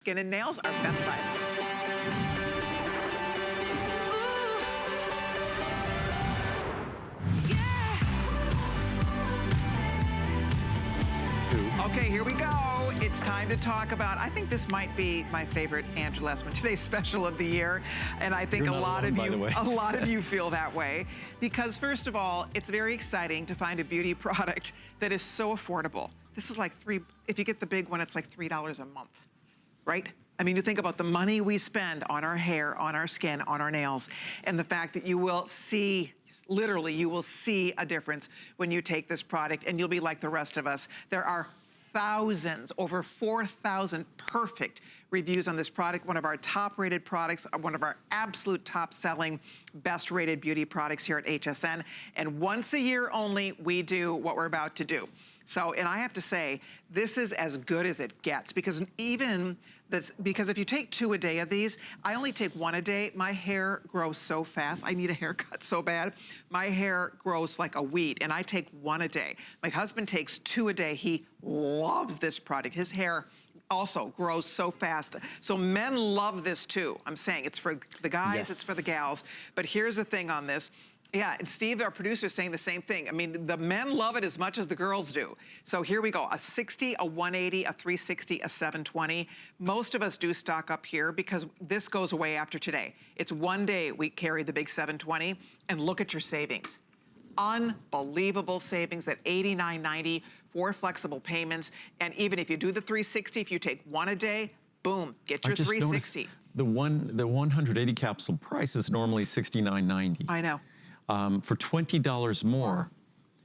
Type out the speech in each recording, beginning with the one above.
Skin and nails are best buys. Okay, here we go. It's time to talk about, I think this might be my favorite Andrew Lessman, today's special of the year. And I think a lot of you feel that way. Because first of all, it's very exciting to find a beauty product that is so affordable. This is like if you get the big one, it's like $3 a month, right? I mean, you think about the money we spend on our hair, on our skin, on our nails, and the fact that you will see, literally, you will see a difference when you take this product, and you'll be like the rest of us. There are thousands, over 4,000 perfect reviews on this product, one of our top-rated products, one of our absolute top-selling, best-rated beauty products here at HSN. And once a year only, we do what we're about to do. So, and I have to say, this is as good as it gets, because because if you take 2 a day of these, I only take 1 a day. My hair grows so fast. I need a haircut so bad. My hair grows like a weed, and I take 1 a day. My husband takes 2 a day. He loves this product. His hair also grows so fast. So men love this too. I'm saying it's for the guys, yes. It's for the gals. But here's the thing on this. Yeah, and Steve, our producer, is saying the same thing. I mean, the men love it as much as the girls do. So here we go, a 60, a 180, a 360, a 720. Most of us do stock up here because this goes away after today. It's 1 day we carry the big 720, and look at your savings. Unbelievable savings at $89.90 for flexible payments. And even if you do the 360, if you take 1 a day, boom, get your 360. The 180 capsule price is normally $69.90. I know. For $20 more,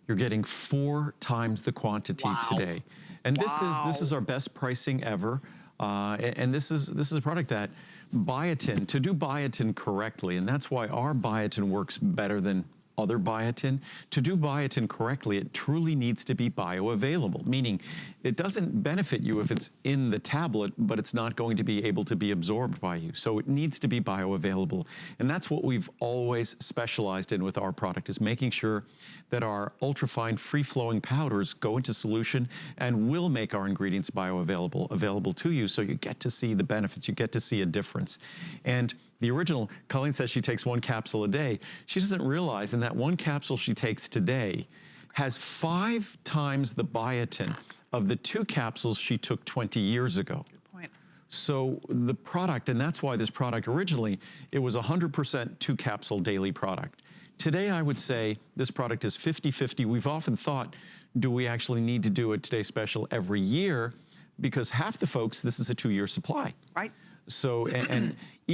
you're getting 4 times the quantity today. And this is our best pricing ever. And this is a product that biotin, to do biotin correctly, and that's why our biotin works better than other biotin. To do biotin correctly, it truly needs to be bioavailable, meaning it doesn't benefit you if it's in the tablet, but it's not going to be able to be absorbed by you. So it needs to be bioavailable. And that's what we've always specialized in with our product, is making sure that our ultrafine free-flowing powders go into solution and will make our ingredients available to you, so you get to see the benefits, you get to see a difference. And the original, Colleen says she takes 1 capsule a day. She doesn't realize in that 1 capsule she takes today has 5 times the biotin of the 2 capsules she took 20 years ago. Good point. So the product, and that's why this product originally, it was 100% 2 capsule daily product. Today I would say this product is 50-50. We've often thought, do we actually need to do a Today Special every year? Because half the folks, this is a 2-year supply. Right. So,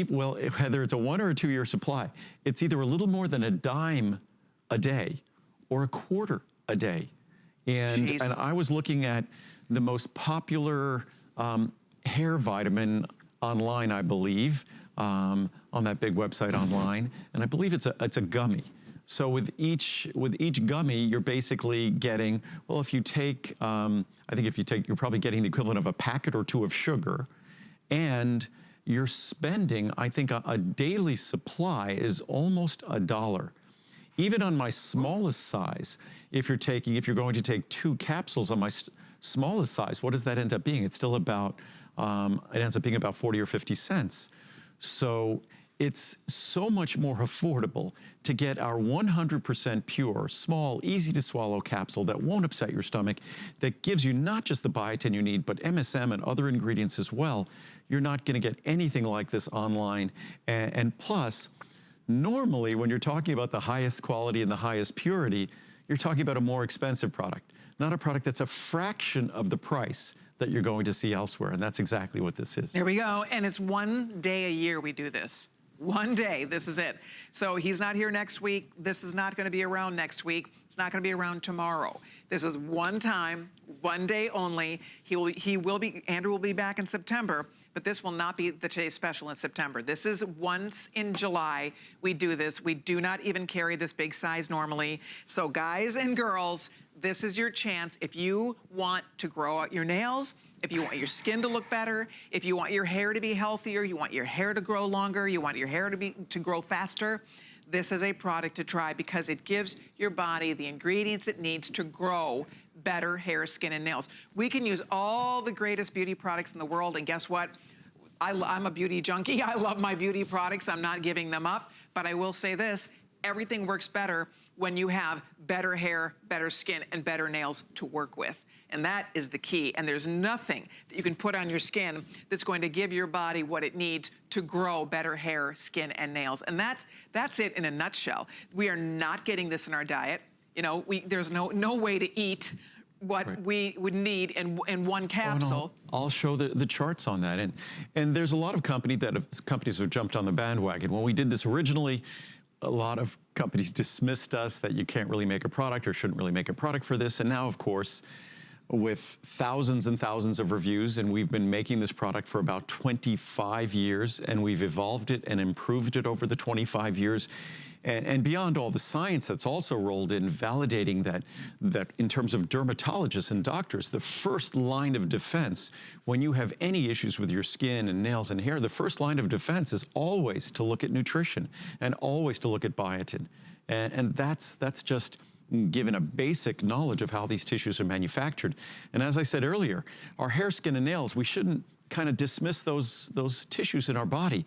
well, whether it's a 1 or a 2-year supply, it's either a little more than a dime a day or a quarter a day. And I was looking at the most popular hair vitamin online, I believe, on that big website online, and I believe it's a gummy. So with each gummy, you're basically getting, well, if you take, I think if you take, you're probably getting the equivalent of a packet or 2 of sugar, and you're spending, I think a daily supply is almost $1. Even on my smallest size, if you're going to take 2 capsules on my smallest size, what does that end up being? It's still about, it ends up being about 40 or 50 cents. So it's so much more affordable to get our 100% pure, small, easy to swallow capsule that won't upset your stomach, that gives you not just the biotin you need, but MSM and other ingredients as well. You're not gonna get anything like this online. And plus, normally when you're talking about the highest quality and the highest purity, you're talking about a more expensive product, not a product that's a fraction of the price that you're going to see elsewhere. And that's exactly what this is. There we go. And it's 1 day a year we do this. 1 day, this is it. So he's not here next week. This is not gonna be around next week. It's not gonna be around tomorrow. This is 1 time, 1 day only. Andrew will be back in September, but this will not be the Today Special in September. This is once in July we do this. We do not even carry this big size normally. So guys and girls, this is your chance. If you want to grow out your nails, if you want your skin to look better, if you want your hair to be healthier, you want your hair to grow longer, you want your hair to grow faster, this is a product to try because it gives your body the ingredients it needs to grow better hair, skin, and nails. We can use all the greatest beauty products in the world, and guess what? I'm a beauty junkie. I love my beauty products. I'm not giving them up. But I will say this, everything works better when you have better hair, better skin, and better nails to work with. And that is the key. And there's nothing that you can put on your skin that's going to give your body what it needs to grow better hair, skin, and nails. And that's it in a nutshell. We are not getting this in our diet. You know, there's no way to eat what we would need in one capsule. I'll show the charts on that. And there's a lot of companies that have jumped on the bandwagon. When we did this originally, a lot of companies dismissed us that you can't really make a product or shouldn't really make a product for this. And now, of course, with thousands and thousands of reviews, and we've been making this product for about 25 years, and we've evolved it and improved it over the 25 years. And beyond all the science that's also rolled in, validating that in terms of dermatologists and doctors, the first line of defense when you have any issues with your skin and nails and hair, the first line of defense is always to look at nutrition and always to look at biotin. And that's just given a basic knowledge of how these tissues are manufactured. And as I said earlier, our hair, skin, and nails, we shouldn't kind of dismiss those tissues in our body.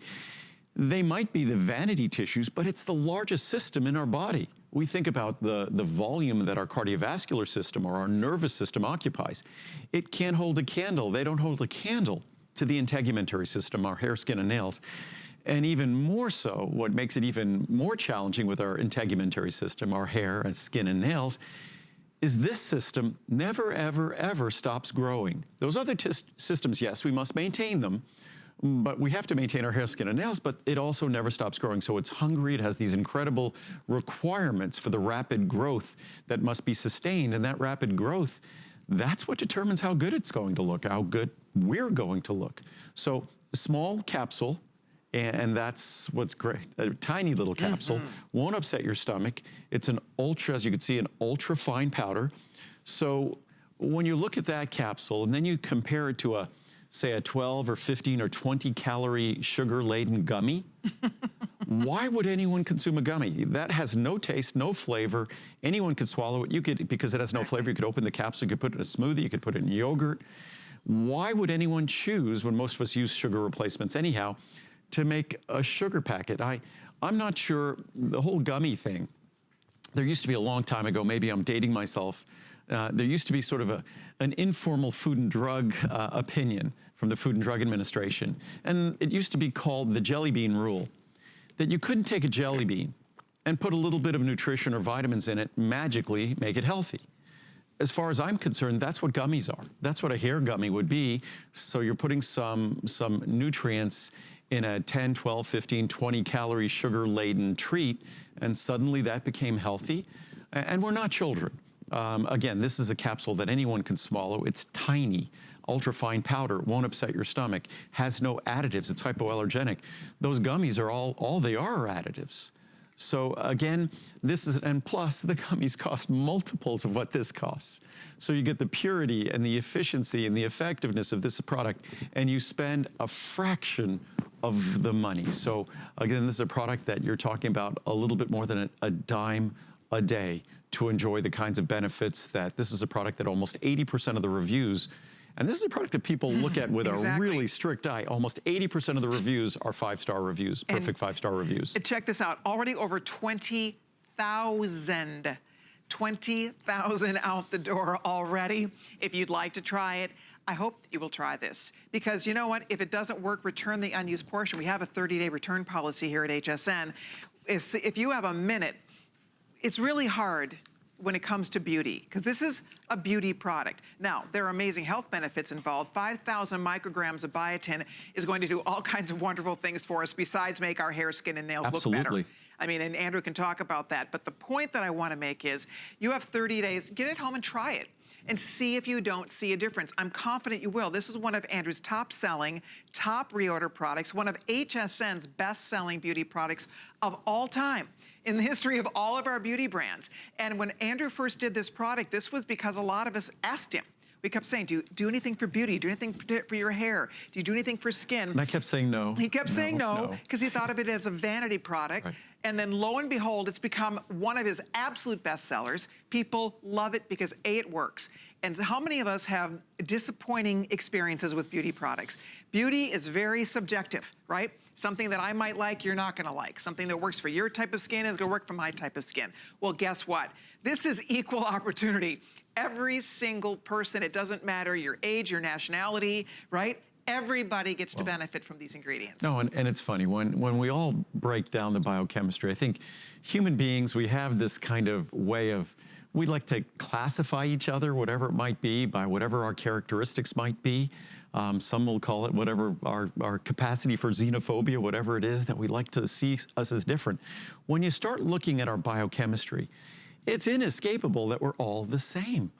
They might be the vanity tissues, but it's the largest system in our body. We think about the volume that our cardiovascular system or our nervous system occupies. It can't hold a candle. They don't hold a candle to the integumentary system, our hair, skin, and nails. And even more so, what makes it even more challenging with our integumentary system, our hair and skin and nails, is this system never, ever, ever stops growing. Those other systems, yes, we must maintain them, but we have to maintain our hair, skin, and nails, but it also never stops growing. So it's hungry, it has these incredible requirements for the rapid growth that must be sustained, and that rapid growth, that's what determines how good it's going to look, how good we're going to look. So a small capsule, and that's what's great. A tiny little capsule, won't upset your stomach. It's an ultra, as you can see, an ultra fine powder. So when you look at that capsule and then you compare it to say a 12 or 15 or 20 calorie sugar-laden gummy, why would anyone consume a gummy? That has no taste, no flavor. Anyone could swallow it. You could, because it has no flavor, you could open the capsule, you could put it in a smoothie, you could put it in yogurt. Why would anyone choose, when most of us use sugar replacements anyhow, to make a sugar packet? I'm not sure, the whole gummy thing, there used to be a long time ago, maybe I'm dating myself, there used to be sort of an informal Food and Drug opinion from the Food and Drug Administration. And it used to be called the jelly bean rule, that you couldn't take a jelly bean and put a little bit of nutrition or vitamins in it, magically make it healthy. As far as I'm concerned, that's what gummies are. That's what a hair gummy would be. So you're putting some nutrients in a 10, 12, 15, 20 calorie sugar-laden treat, and suddenly that became healthy. And we're not children. Again, this is a capsule that anyone can swallow. It's tiny, ultra-fine powder, won't upset your stomach, has no additives, it's hypoallergenic. Those gummies are all they are additives. So again, this is, and plus the gummies cost multiples of what this costs. So you get the purity and the efficiency and the effectiveness of this product, and you spend a fraction of the money. So again, this is a product that you're talking about a little bit more than a dime a day to enjoy the kinds of benefits that this is a product that almost 80% of the reviews, and this is a product that people look at with a really strict eye. Almost 80% of the reviews are 5-star reviews, perfect 5-star reviews. Check this out, already over 20,000 out the door already. If you'd like to try it, I hope you will try this, because you know what? If it doesn't work, return the unused portion. We have a 30-day return policy here at HSN. If you have a minute, it's really hard when it comes to beauty, because this is a beauty product. Now, there are amazing health benefits involved. 5,000 micrograms of biotin is going to do all kinds of wonderful things for us besides make our hair, skin, and nails look better. I mean, and Andrew can talk about that, but the point that I want to make is you have 30 days, get it home and try it and see if you don't see a difference. I'm confident you will. This is one of Andrew's top-selling, top reorder products, one of HSN's best-selling beauty products of all time in the history of all of our beauty brands. And when Andrew first did this product, this was because a lot of us asked him, We kept saying, do you do anything for beauty? Do anything for your hair? Do you do anything for skin? And I kept saying no. He kept saying no, because he thought of it as a vanity product. Right. And then lo and behold, it's become one of his absolute best sellers. People love it because A, it works. And how many of us have disappointing experiences with beauty products? Beauty is very subjective, right? Something that I might like, you're not gonna like. Something that works for your type of skin is gonna work for my type of skin. Well, guess what? This is equal opportunity. Every single person, it doesn't matter your age, your nationality, right? Everybody gets to benefit from these ingredients. No, and it's funny, when we all break down the biochemistry, I think human beings, we have this kind of way of, we like to classify each other, whatever it might be, by whatever our characteristics might be. Some will call it whatever our capacity for xenophobia, whatever it is that we like to see us as different. When you start looking at our biochemistry, it's inescapable that we're all the same.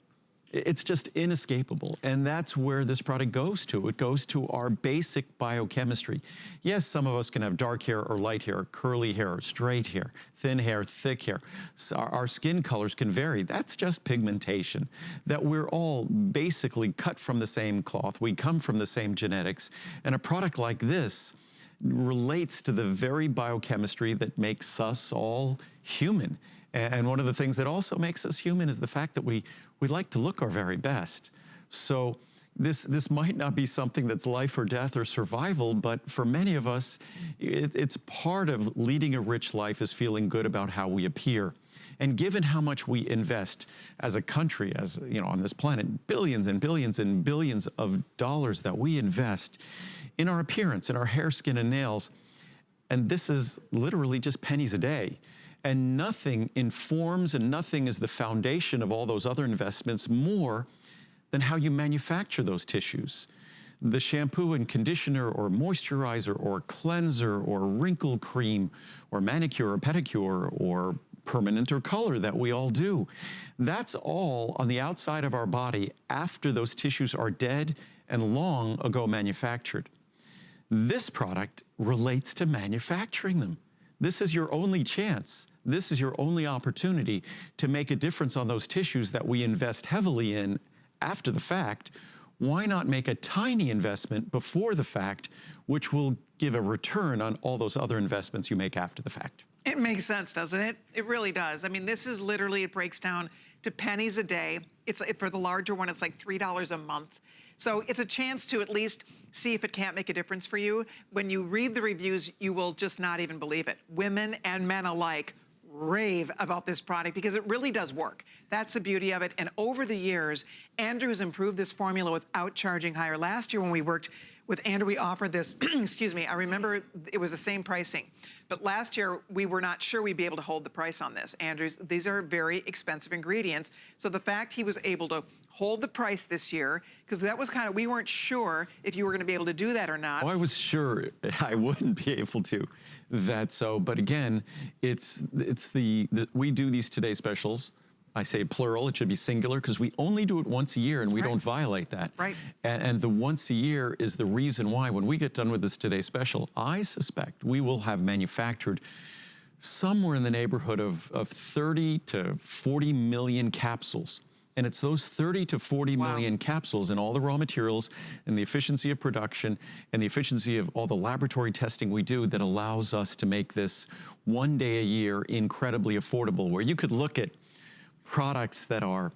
It's just inescapable, and that's where this product goes to. It goes to our basic biochemistry. Yes, some of us can have dark hair or light hair, curly hair, straight hair, thin hair, thick hair. So our skin colors can vary. That's just pigmentation. That we're all basically cut from the same cloth. We come from the same genetics, and a product like this relates to the very biochemistry that makes us all human. And one of the things that also makes us human is the fact that we like to look our very best. So this might not be something that's life or death or survival, but for many of us, it's part of leading a rich life is feeling good about how we appear. And given how much we invest as a country, as you know, on this planet, billions and billions and billions of dollars that we invest in our appearance, in our hair, skin, and nails, and this is literally just pennies a day. And nothing informs and nothing is the foundation of all those other investments more than how you manufacture those tissues. The shampoo and conditioner or moisturizer or cleanser or wrinkle cream or manicure or pedicure or permanent or color that we all do. That's all on the outside of our body after those tissues are dead and long ago manufactured. This product relates to manufacturing them. This is your only chance. This is your only opportunity to make a difference on those tissues that we invest heavily in after the fact. Why not make a tiny investment before the fact, which will give a return on all those other investments you make after the fact? It makes sense, doesn't it? It really does. I mean, this is literally, it breaks down to pennies a day. It's for the larger one, it's like $3 a month. So it's a chance to at least see if it can't make a difference for you. When you read the reviews, you will just not even believe it. Women and men alike rave about this product because it really does work. That's the beauty of it. And over the years, Andrew has improved this formula without charging higher. Last year when we worked with Andrew, we offered this, excuse me, I remember it was the same pricing. But last year, we were not sure we'd be able to hold the price on this. Andrew's, these are very expensive ingredients. So the fact he was able to hold the price this year, because that was kind of, we weren't sure if you were gonna be able to do that or not. Oh, I was sure I wouldn't be able to. But again, we do these Today Specials. I say plural, it should be singular, because we only do it once a year and we don't violate that. Right. And the once a year is the reason why when we get done with this Today Special, I suspect we will have manufactured somewhere in the neighborhood of 30 to 40 million capsules. And it's those 30 to 40 million capsules and all the raw materials and the efficiency of production and the efficiency of all the laboratory testing we do that allows us to make this one day a year incredibly affordable, where you could look at products that are,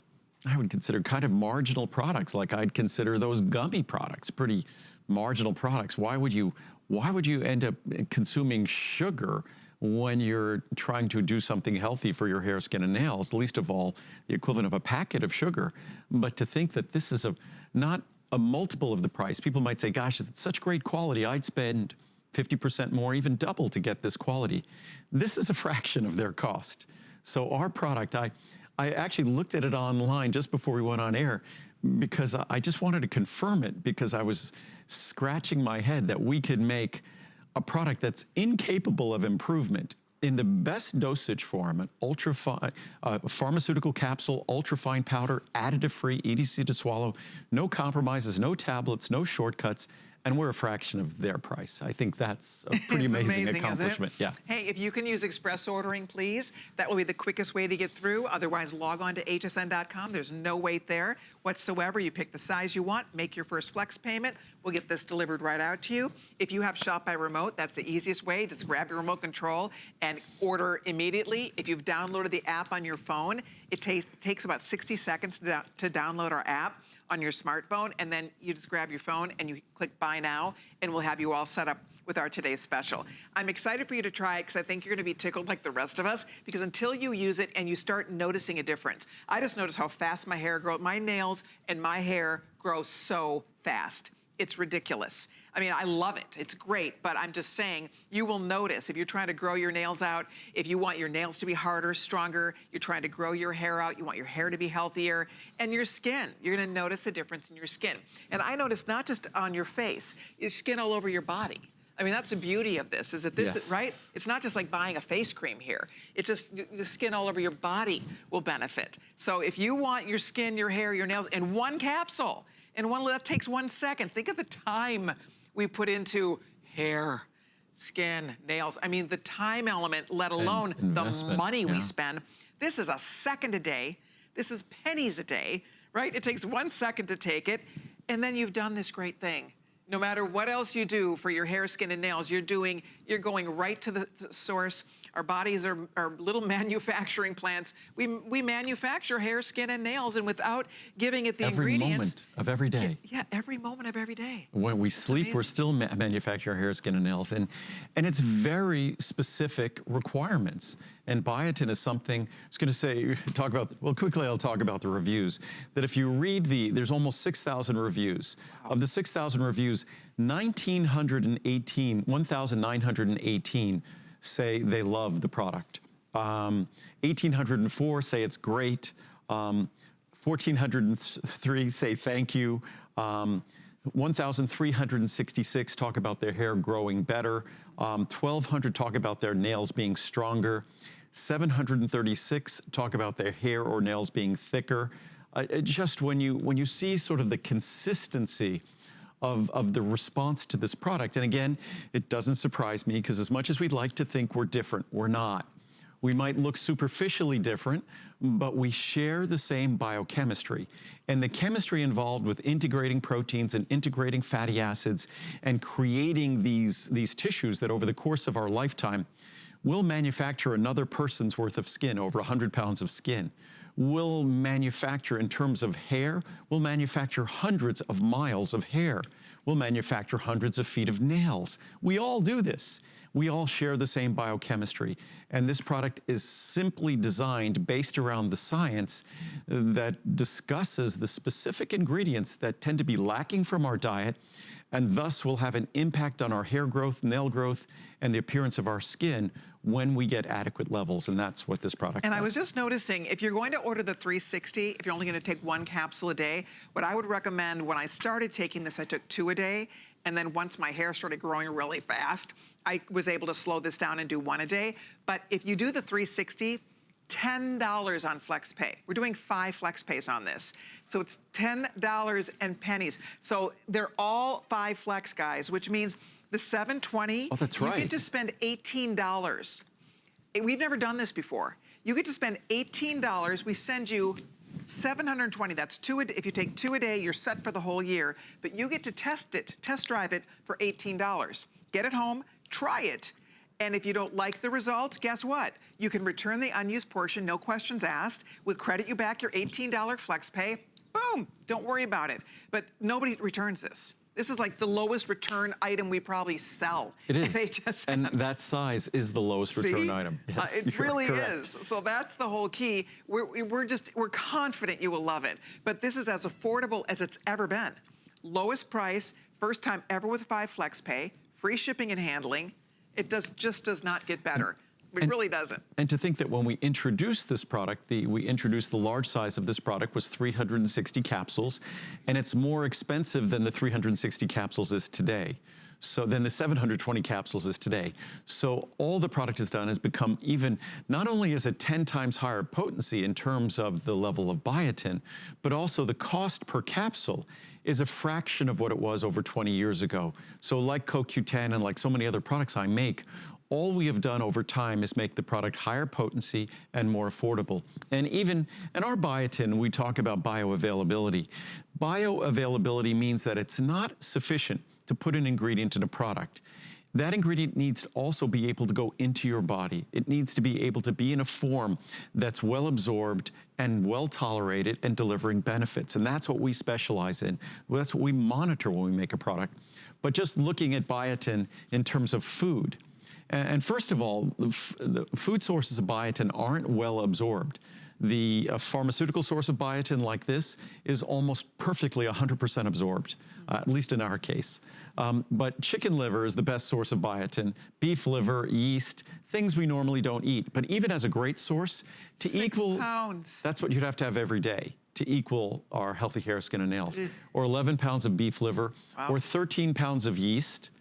I would consider kind of marginal products, like I'd consider those gummy products, pretty marginal products. Why would you end up consuming sugar when you're trying to do something healthy for your hair, skin, and nails, least of all the equivalent of a packet of sugar? But to think that this is not a multiple of the price. People might say, gosh, it's such great quality, I'd spend 50% more, even double to get this quality. This is a fraction of their cost. So our product, I actually looked at it online just before we went on air because I just wanted to confirm it, because I was scratching my head that we could make a product that's incapable of improvement in the best dosage form, an ultra-fine pharmaceutical capsule, ultra-fine powder, additive-free, easy to swallow, no compromises, no tablets, no shortcuts, and we're a fraction of their price. I think that's a pretty amazing accomplishment. Yeah. Hey, if you can use express ordering, please, that will be the quickest way to get through. Otherwise, log on to hsn.com. There's no wait there whatsoever. You pick the size you want, make your first flex payment. We'll get this delivered right out to you. If you have Shop by Remote, that's the easiest way. Just grab your remote control and order immediately. If you've downloaded the app on your phone, it takes about 60 seconds to download our app on your smartphone, and then you just grab your phone and you click Buy Now, and we'll have you all set up with our today's special. I'm excited for you to try it because I think you're gonna be tickled like the rest of us, because until you use it and you start noticing a difference. I just noticed how fast my hair grows. My nails and my hair grow so fast. It's ridiculous. I mean, I love it. It's great, but I'm just saying, you will notice if you're trying to grow your nails out, if you want your nails to be harder, stronger, you're trying to grow your hair out, you want your hair to be healthier, and your skin. You're gonna notice a difference in your skin. And I noticed not just on your face, your skin all over your body. I mean, that's the beauty of this, is that this is, right? It's not just like buying a face cream here. It's just the skin all over your body will benefit. So if you want your skin, your hair, your nails in one capsule, and that takes 1 second. Think of the time we put into hair, skin, nails. I mean, the time element, let alone the money we spend. This is a second a day. This is pennies a day, right? It takes 1 second to take it, and then you've done this great thing. No matter what else you do for your hair, skin, and nails, you're going right to the source. Our bodies are little manufacturing plants. We manufacture hair, skin, and nails, and without giving it the ingredients. Every moment of every day. Yeah, every moment of every day. When we sleep, we're still manufacturing our hair, skin, and nails, and it's very specific requirements. And biotin is something, I was gonna say, quickly I'll talk about the reviews, that if you read there's almost 6,000 reviews. Wow. Of the 6,000 reviews, 1,918 say they love the product. 1,804 say it's great. 1,403 say thank you. 1,366 talk about their hair growing better. 1,200 talk about their nails being stronger. 736 talk about their hair or nails being thicker. Just when you see sort of the consistency of the response to this product, and again, it doesn't surprise me, because as much as we'd like to think we're different, we're not. We might look superficially different, but we share the same biochemistry. And the chemistry involved with integrating proteins and integrating fatty acids and creating these tissues that over the course of our lifetime will manufacture another person's worth of skin, over 100 pounds of skin. We'll manufacture, in terms of hair, we'll manufacture hundreds of miles of hair. We'll manufacture hundreds of feet of nails. We all do this. We all share the same biochemistry. And this product is simply designed based around the science that discusses the specific ingredients that tend to be lacking from our diet, and thus will have an impact on our hair growth, nail growth, and the appearance of our skin when we get adequate levels, and that's what this product does. And I was just noticing, if you're going to order the 360, if you're only gonna take 1 capsule a day, what I would recommend, when I started taking this, I took 2 a day, and then once my hair started growing really fast, I was able to slow this down and do 1 a day. But if you do the 360, $10 on FlexPay. We're doing 5 FlexPays on this. So it's $10 and pennies. So they're all 5 Flex, guys, which means the 720, oh, that's right. You get to spend $18. We've never done this before. You get to spend $18. We send you 720, that's 2 a day. If you take 2 a day, you're set for the whole year, but you get to test drive it for $18. Get it home, try it, and if you don't like the results, guess what? You can return the unused portion, no questions asked. We'll credit you back your $18 flex pay. Boom, don't worry about it. But nobody returns this. This is like the lowest return item we probably sell. It is, at HSN. and that size is the lowest return item. Yes, it really is. So that's the whole key. We're confident you will love it. But this is as affordable as it's ever been. Lowest price, first time ever with 5 flex pay, free shipping and handling. It just does not get better. It really doesn't. And to think that when we introduced this product, we introduced the large size of this product was 360 capsules, and it's more expensive than the 360 capsules is today. So then the 720 capsules is today. So all the product has done is become even, not only is it 10 times higher potency in terms of the level of biotin, but also the cost per capsule is a fraction of what it was over 20 years ago. So like CoQ10 and like so many other products I make, all we have done over time is make the product higher potency and more affordable. And even in our biotin, we talk about bioavailability. Bioavailability means that it's not sufficient to put an ingredient in a product. That ingredient needs to also be able to go into your body. It needs to be able to be in a form that's well absorbed and well tolerated and delivering benefits. And that's what we specialize in. That's what we monitor when we make a product. But just looking at biotin in terms of food, and first of all, the food sources of biotin aren't well absorbed. The pharmaceutical source of biotin like this is almost perfectly 100% absorbed, at least in our case. But chicken liver is the best source of biotin, beef liver, yeast, things we normally don't eat. But even as a great source, to 6 equal, pounds. That's what you'd have to have every day to equal our healthy hair, skin, and nails. Or 11 pounds of beef liver, or 13 pounds of yeast,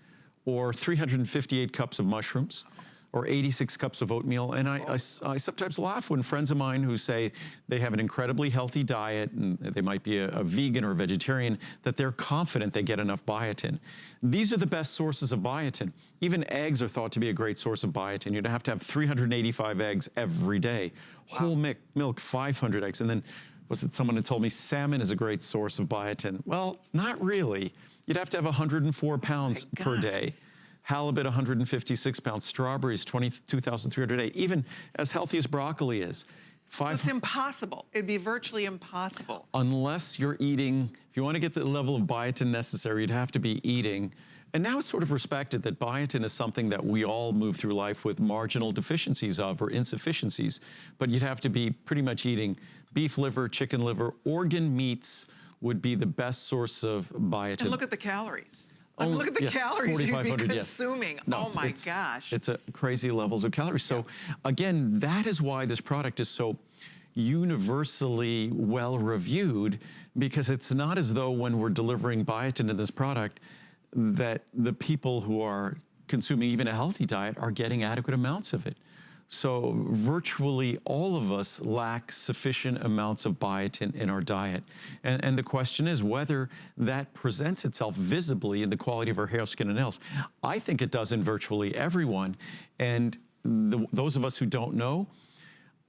or 358 cups of mushrooms, or 86 cups of oatmeal. And I sometimes laugh when friends of mine who say they have an incredibly healthy diet and they might be a vegan or a vegetarian, that they're confident they get enough biotin. These are the best sources of biotin. Even eggs are thought to be a great source of biotin. You'd have to have 385 eggs every day. Wow. Whole milk, 500 eggs. And then, was it someone who told me salmon is a great source of biotin? Well, not really. You'd have to have 104 pounds per day. Halibut, 156 pounds. Strawberries, 22,308. Even as healthy as broccoli is. So it's impossible. It'd be virtually impossible. Unless you're eating, if you want to get the level of biotin necessary, you'd have to be eating. And now it's sort of respected that biotin is something that we all move through life with marginal deficiencies of or insufficiencies. But you'd have to be pretty much eating beef liver, chicken liver, organ meats would be the best source of biotin. And look at the calories. Look at the calories you'd be consuming. Yes. No, oh my gosh. It's a crazy levels of calories. So again, that is why this product is so universally well reviewed, because it's not as though when we're delivering biotin in this product that the people who are consuming even a healthy diet are getting adequate amounts of it. So virtually all of us lack sufficient amounts of biotin in our diet. And the question is whether that presents itself visibly in the quality of our hair, skin, and nails. I think it does in virtually everyone. And those of us who don't know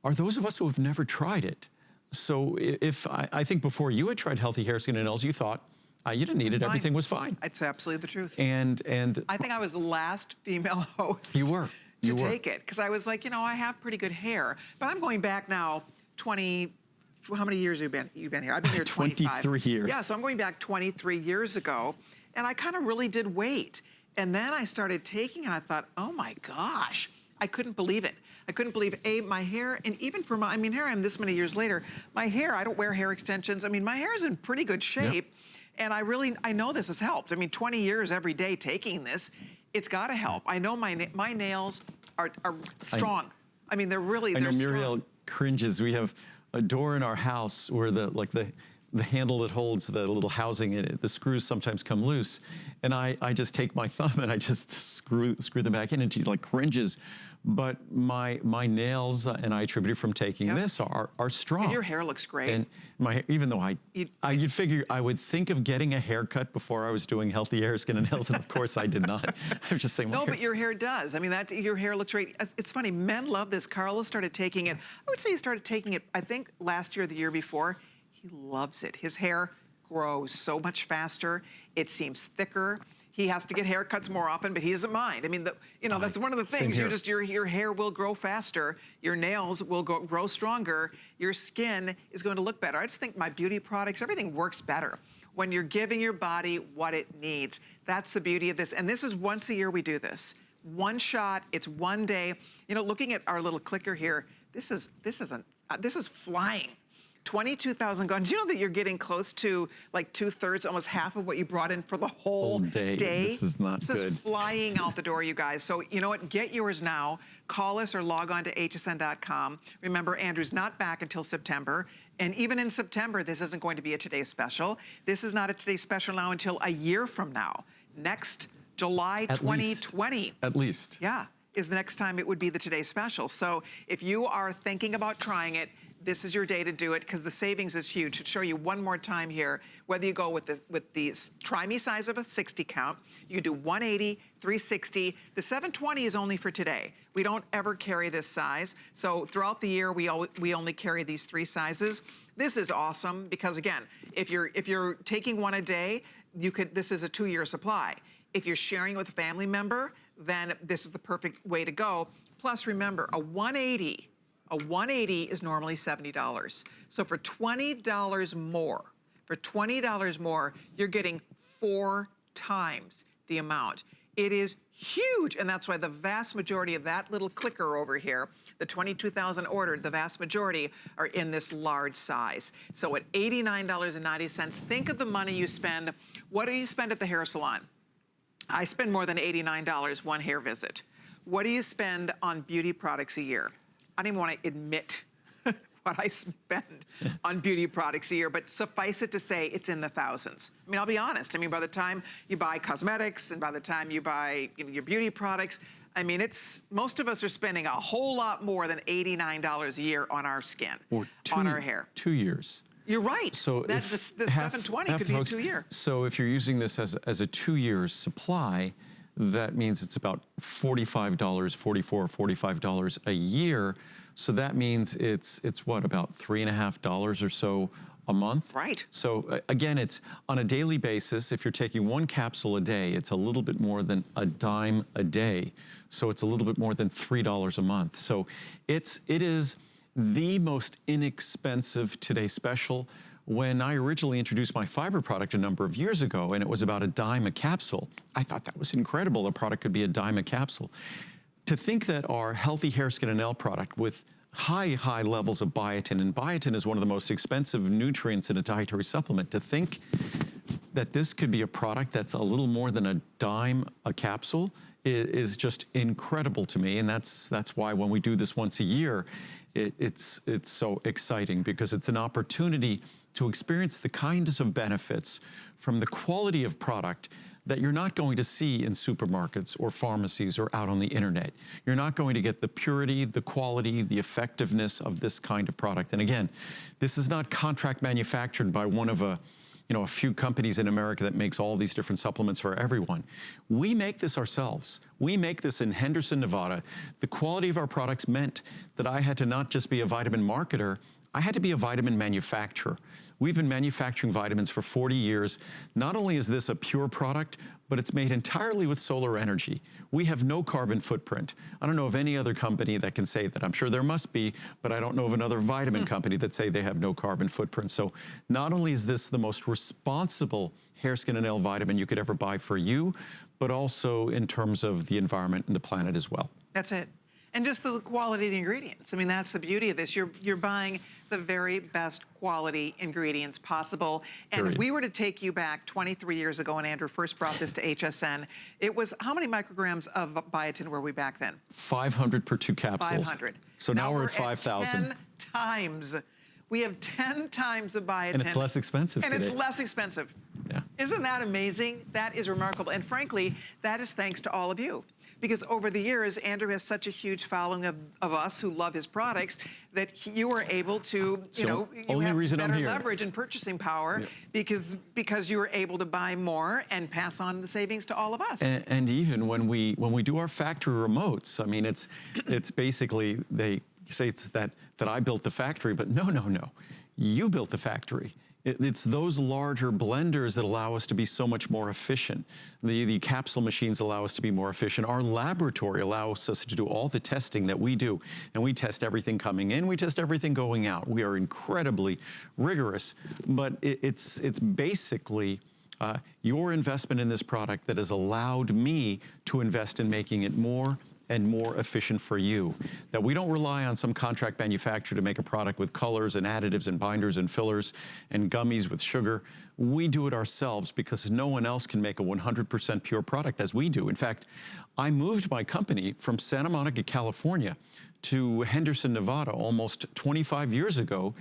are those of us who have never tried it. So if I think before you had tried healthy hair, skin, and nails, you thought, you didn't need it, everything was fine. It's absolutely the truth. And I think I was the last female host. You were. To take it, because I was like, you know, I have pretty good hair, but I'm going back now 20, how many years have you been here? I've been here 25. 23 years. Yeah, so I'm going back 23 years ago, and I kind of really did wait. And then I started taking it, and I thought, oh my gosh, I couldn't believe it. I couldn't believe, my hair, and even for my, here I am this many years later, my hair, I don't wear hair extensions. My hair is in pretty good shape, and I know this has helped. 20 years every day taking this, it's got to help. I know my nails are strong. They're really, they're strong. I know Muriel cringes. We have a door in our house where the handle that holds the little housing in it, the screws sometimes come loose. And I just take my thumb and I just screw them back in, and she's like cringes. But my nails, and I attribute it from taking this, are strong. And your hair looks great. And even though you'd figure I would think of getting a haircut before I was doing healthy hair, skin, and nails, and of course I did not. I was just saying, no, but your hair does. Your hair looks great. It's funny, men love this. Carlos started taking it, I would say he started taking it, I think last year or the year before. He loves it. His hair grows so much faster. It seems thicker. He has to get haircuts more often, but he doesn't mind. That's one of the things. Your hair will grow faster. Your nails will grow stronger. Your skin is going to look better. I just think my beauty products, everything works better when you're giving your body what it needs. That's the beauty of this. And this is once a year we do this. One shot, it's one day. Looking at our little clicker here, this is flying. 22,000 gone. Do you know that you're getting close to like 2/3, almost half of what you brought in for the whole day? This is not good. This is flying out the door, you guys. So you know what? Get yours now. Call us or log on to hsn.com. Remember, Andrew's not back until September. And even in September, this isn't going to be a Today Special. This is not a Today Special now until a year from now. Next July 2020. At least. Yeah, is the next time it would be the Today Special. So if you are thinking about trying it, this is your day to do it because the savings is huge. To show you one more time here, whether you go with the try me size of a 60 count, you can do 180, 360. The 720 is only for today. We don't ever carry this size. So throughout the year, we only carry these 3 sizes. This is awesome because again, if you're taking one a day, this is a 2-year supply. If you're sharing it with a family member, then this is the perfect way to go. Plus remember, a 180 is normally $70. So for $20 more, you're getting 4 times the amount. It is huge, and that's why the vast majority of that little clicker over here, the 22,000 ordered, the vast majority are in this large size. So at $89.90, think of the money you spend. What do you spend at the hair salon? I spend more than $89 one hair visit. What do you spend on beauty products a year? I don't even want to admit what I spend on beauty products a year, but suffice it to say, it's in the thousands. I mean, I'll be honest. I mean, by the time you buy cosmetics and by the time you buy your beauty products, I mean, most of us are spending a whole lot more than $89 a year on our skin, on our hair. 2 years. You're right. So the 720 could be a 2-year. So if you're using this as a 2-year supply, that means it's about $45, $45 a year. So that means it's what, about $3.50 or so a month? Right. So again, it's on a daily basis. If you're taking 1 capsule a day, it's a little bit more than a dime a day. So it's a little bit more than $3 a month. So it is the most inexpensive Today Special. When I originally introduced my fiber product a number of years ago, and it was about a dime a capsule, I thought that was incredible. The product could be a dime a capsule. To think that our healthy hair, skin, and nail product with high levels of biotin, and biotin is one of the most expensive nutrients in a dietary supplement, to think that this could be a product that's a little more than a dime a capsule is just incredible to me. And that's why when we do this once a year, it's so exciting, because it's an opportunity to experience the kinds of benefits from the quality of product that you're not going to see in supermarkets or pharmacies or out on the internet. You're not going to get the purity, the quality, the effectiveness of this kind of product. And again, this is not contract manufactured by one of a few companies in America that makes all these different supplements for everyone. We make this ourselves. We make this in Henderson, Nevada. The quality of our products meant that I had to not just be a vitamin marketer, I had to be a vitamin manufacturer. We've been manufacturing vitamins for 40 years. Not only is this a pure product, but it's made entirely with solar energy. We have no carbon footprint. I don't know of any other company that can say that. I'm sure there must be, but I don't know of another vitamin company that say they have no carbon footprint. So not only is this the most responsible hair, skin, and nail vitamin you could ever buy for you, but also in terms of the environment and the planet as well. That's it. And just the quality of the ingredients. I mean, that's the beauty of this. You're buying the very best quality ingredients possible. And Period. If we were to take you back 23 years ago, and Andrew first brought this to HSN, it was, how many micrograms of biotin were we back then? 500 per 2 capsules. 500. So now we're at 5,000. 10 times. We have 10 times the biotin. And it's less expensive And today. it's less expensive. Yeah. Isn't that amazing? That is remarkable. And frankly, that is thanks to all of you. Because over the years, Andrew has such a huge following of us who love his products that you are able to, you have better leverage and purchasing power because you were able to buy more and pass on the savings to all of us. And even when we do our factory remotes, I mean, it's basically, they say it's that I built the factory, but no. You built the factory. It's those larger blenders that allow us to be so much more efficient. The capsule machines allow us to be more efficient. Our laboratory allows us to do all the testing that we do. And we test everything coming in, we test everything going out. We are incredibly rigorous, but it's basically your investment in this product that has allowed me to invest in making it more and more efficient for you. That we don't rely on some contract manufacturer to make a product with colors and additives and binders and fillers and gummies with sugar. We do it ourselves because no one else can make a 100% pure product as we do. In fact, I moved my company from Santa Monica, California to Henderson, Nevada almost 25 years ago,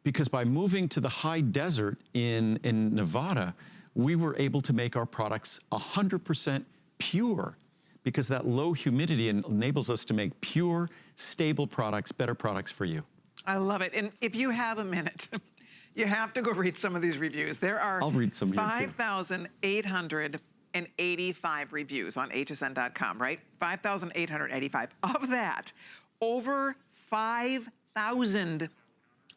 because by moving to the high desert in Nevada, we were able to make our products 100% pure, because that low humidity enables us to make pure, stable products, better products for you. I love it. And if you have a minute, you have to go read some of these reviews. There are 5,885 reviews on hsn.com, right? 5,885. Of that, over 5,000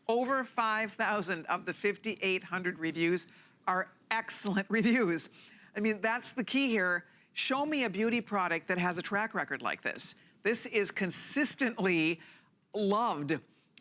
of the 5,800 reviews are excellent reviews. I mean, that's the key here. Show me a beauty product that has a track record like this. This is consistently loved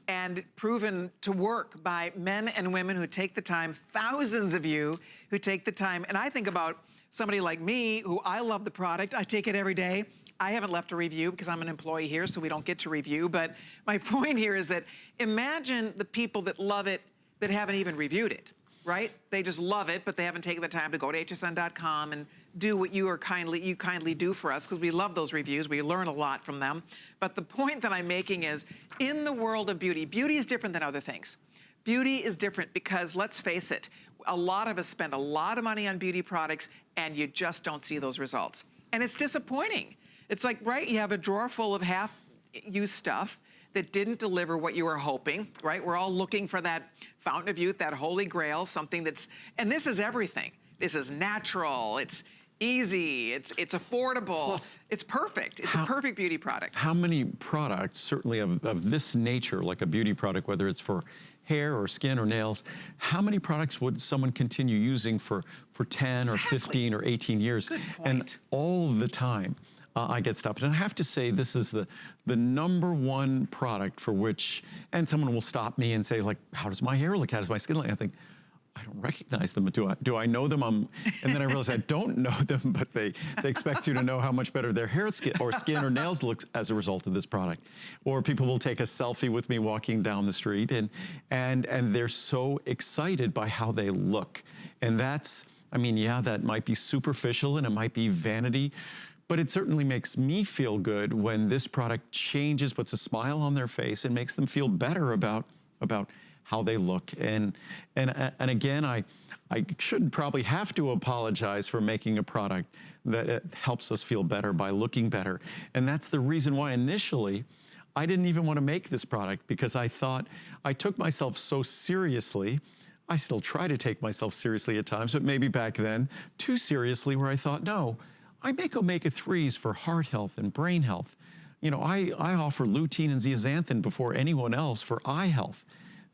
and proven to work by men and women who take the time, thousands of you who take the time. And I think about somebody like me, who I love the product. I take it every day. I haven't left a review because I'm an employee here, so we don't get to review. But my point here is that imagine the people that love it that haven't even reviewed it, right? They just love it, but they haven't taken the time to go to hsn.com and do what you kindly do for us, because we love those reviews. We learn a lot from them. But the point that I'm making is, in the world of beauty, beauty is different than other things. Beauty is different because, let's face it, a lot of us spend a lot of money on beauty products and you just don't see those results. And it's disappointing. It's like, right, you have a drawer full of half-used stuff that didn't deliver what you were hoping, right? We're all looking for that fountain of youth, that holy grail, something that's, and this is everything. This is natural, it's easy, it's affordable, plus, it's perfect. It's a perfect beauty product. How many products, certainly of this nature, like a beauty product, whether it's for hair or skin or nails, how many products would someone continue using for 10 or 15 or 18 years? Good point. And all the time, I get stopped. And I have to say, this is the #1 product for which, and someone will stop me and say, like, how does my hair look? How does my skin look? I think, I don't recognize them. Do I know them? And then I realize I don't know them, but they expect you to know how much better their hair or skin or nails looks as a result of this product. Or people will take a selfie with me walking down the street, and they're so excited by how they look. And that's, I mean, yeah, that might be superficial and it might be vanity, but it certainly makes me feel good when this product changes, puts a smile on their face, and makes them feel better about how they look. And again, I should probably have to apologize for making a product that helps us feel better by looking better. And that's the reason why initially I didn't even want to make this product, because I thought I took myself so seriously. I still try to take myself seriously at times, but maybe back then too seriously, where I thought, no, I make omega-3s for heart health and brain health. You know, I offer lutein and zeaxanthin before anyone else for eye health.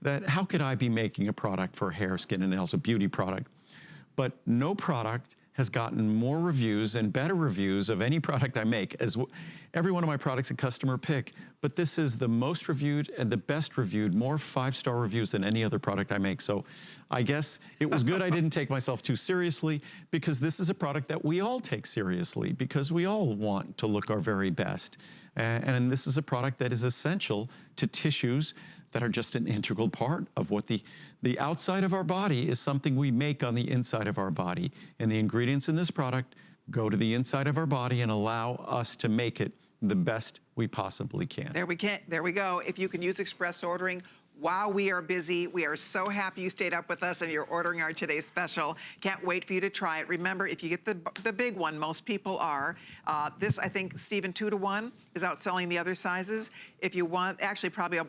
That how could I be making a product for hair, skin, and nails, a beauty product? But no product has gotten more reviews and better reviews of any product I make. As every one of my products a customer pick, but this is the most reviewed and the best reviewed, more 5-star reviews than any other product I make. So I guess it was good I didn't take myself too seriously, because this is a product that we all take seriously, because we all want to look our very best. And this is a product that is essential to tissues that are just an integral part of what the outside of our body is, something we make on the inside of our body. And the ingredients in this product go to the inside of our body and allow us to make it the best we possibly can. There we go. If you can use express ordering, while we are busy, we are so happy you stayed up with us and you're ordering our today's special. Can't wait for you to try it. Remember, if you get the big one, most people are. This, I think, Stephen, 2 to 1 is outselling the other sizes. If you want, actually probably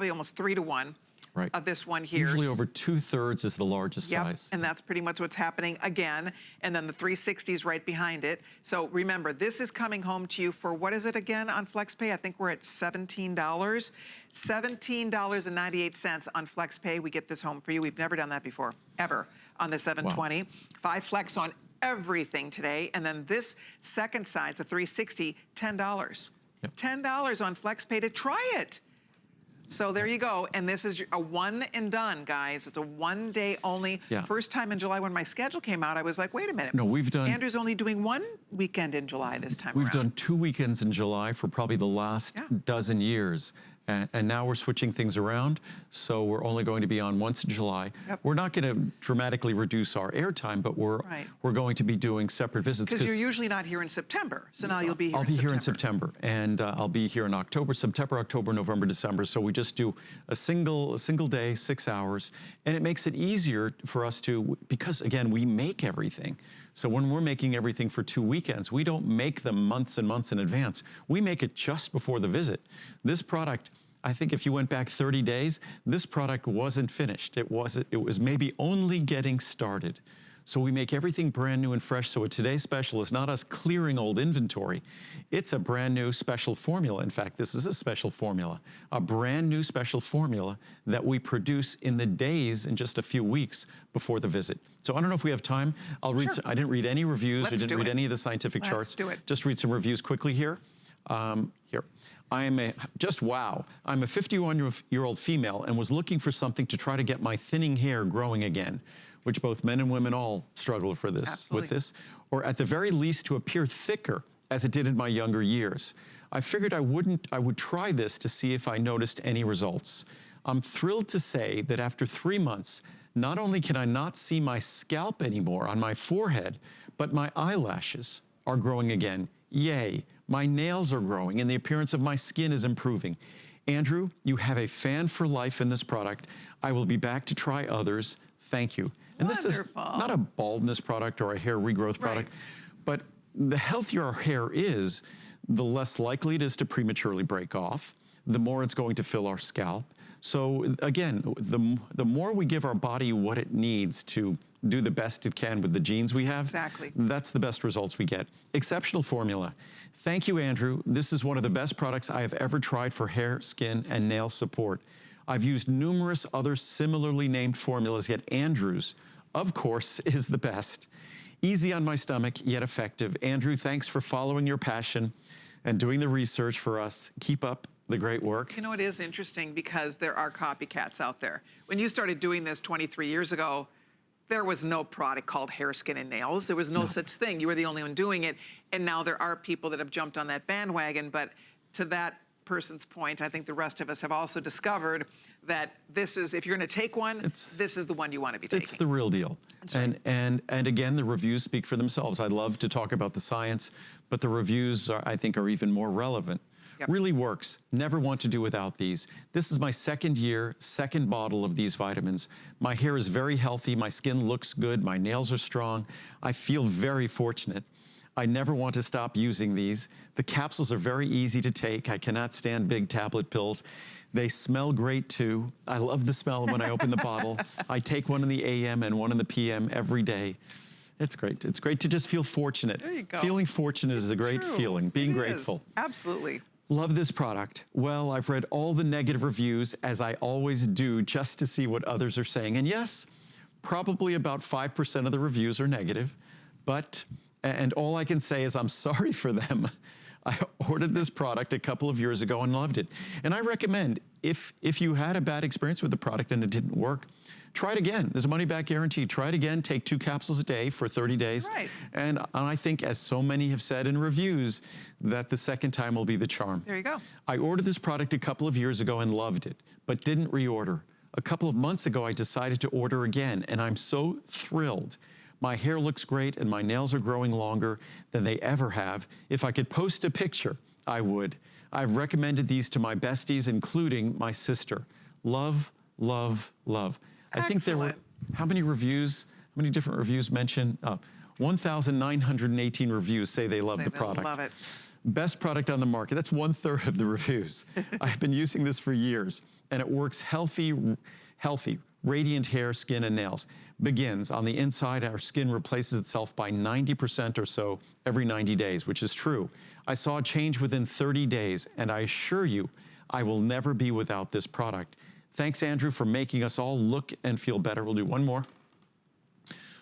almost 3 to 1. Right. Of this one here. Usually over 2/3 is the largest size. And that's pretty much what's happening again. And then the 360 is right behind it. So remember, this is coming home to you for, what is it again on FlexPay? I think we're at $17. $17.98 on FlexPay. We get this home for you. We've never done that before, ever, on the 720. Wow. 5 Flex on everything today. And then this second size, the 360, $10. Yep. $10 on FlexPay to try it. So there you go. And this is a one and done, guys. It's a 1 day only. Yeah. First time in July when my schedule came out, I was like, wait a minute. No, we've done. Andrew's only doing 1 weekend in July this time around. We've done 2 weekends in July for probably the last dozen years. And now we're switching things around, so we're only going to be on once in July. Yep. We're not going to dramatically reduce our airtime, but we're going to be doing separate visits. Because you're usually not here in September, so now you'll be here in September. I'll be here in September, and I'll be here in September, October, November, December. So we just do a single day, 6 hours, and it makes it easier for us to, because again, we make everything. So when we're making everything for 2 weekends, we don't make them months and months in advance. We make it just before the visit. This product, I think if you went back 30 days, this product wasn't finished. It was maybe only getting started. So we make everything brand new and fresh. So a today's special is not us clearing old inventory. It's a brand new special formula. In fact, this is a special formula, a brand new special formula that we produce in the days and just a few weeks before the visit. So I don't know if we have time. I'll read. Sure. I didn't read any reviews. Let's I didn't read any of the scientific charts. Let's do it. Just read some reviews quickly here. Here. I'm a 51-year-old female and was looking for something to try to get my thinning hair growing again, which both men and women all struggle for this, Absolutely. with this, or at the very least to appear thicker as it did in my younger years. I figured I would try this to see if I noticed any results. I'm thrilled to say that after 3 months, not only can I not see my scalp anymore on my forehead, but my eyelashes are growing again. Yay. My nails are growing and the appearance of my skin is improving. Andrew, you have a fan for life in this product. I will be back to try others. Thank you. And Wonderful. This is not a baldness product or a hair regrowth product, but the healthier our hair is, the less likely it is to prematurely break off, the more it's going to fill our scalp. So again, the more we give our body what it needs to do the best it can with the genes we have, exactly, that's the best results we get. Exceptional formula. Thank you, Andrew. This is one of the best products I have ever tried for hair, skin, and nail support. I've used numerous other similarly named formulas, yet Andrew's, of course, is the best. Easy on my stomach, yet effective. Andrew, thanks for following your passion and doing the research for us. Keep up the great work. You know, it is interesting because there are copycats out there. When you started doing this 23 years ago, there was no product called hair, skin, and nails. There was no such thing. You were the only one doing it. And now there are people that have jumped on that bandwagon. But to that person's point, I think the rest of us have also discovered that this is, if you're going to take one, this is the one you want to be taking. It's the real deal. Right. And again, the reviews speak for themselves. I love to talk about the science, but the reviews I think are even more relevant. Yep. Really works. Never want to do without these. This is my second year, second bottle of these vitamins. My hair is very healthy. My skin looks good. My nails are strong. I feel very fortunate. I never want to stop using these. The capsules are very easy to take. I cannot stand big tablet pills. They smell great too. I love the smell when I open the bottle. I take one in the AM and one in the PM every day. It's great. It's great to just feel fortunate. There you go. Feeling fortunate is a great feeling. Being grateful. Absolutely. Love this product. Well, I've read all the negative reviews, as I always do, just to see what others are saying. And yes, probably about 5% of the reviews are negative, and all I can say is I'm sorry for them. I ordered this product a couple of years ago and loved it. And I recommend, if you had a bad experience with the product and it didn't work, try it again. There's a money-back guarantee. Try it again. Take 2 capsules a day for 30 days. Right. And I think, as so many have said in reviews, that the second time will be the charm. There you go. I ordered this product a couple of years ago and loved it, but didn't reorder. A couple of months ago, I decided to order again, and I'm so thrilled. My hair looks great, and my nails are growing longer than they ever have. If I could post a picture, I would. I've recommended these to my besties, including my sister. Love, love, love. I think there were, how many different reviews mentioned? 1,918 reviews say they love the product. Love it. Best product on the market. That's 1/3 of the reviews. I've been using this for years, and it works healthy, radiant hair, skin, and nails. Begins on the inside. Our skin replaces itself by 90% or so every 90 days, which is true. I saw a change within 30 days, and I assure you, I will never be without this product. Thanks, Andrew, for making us all look and feel better. We'll do one more.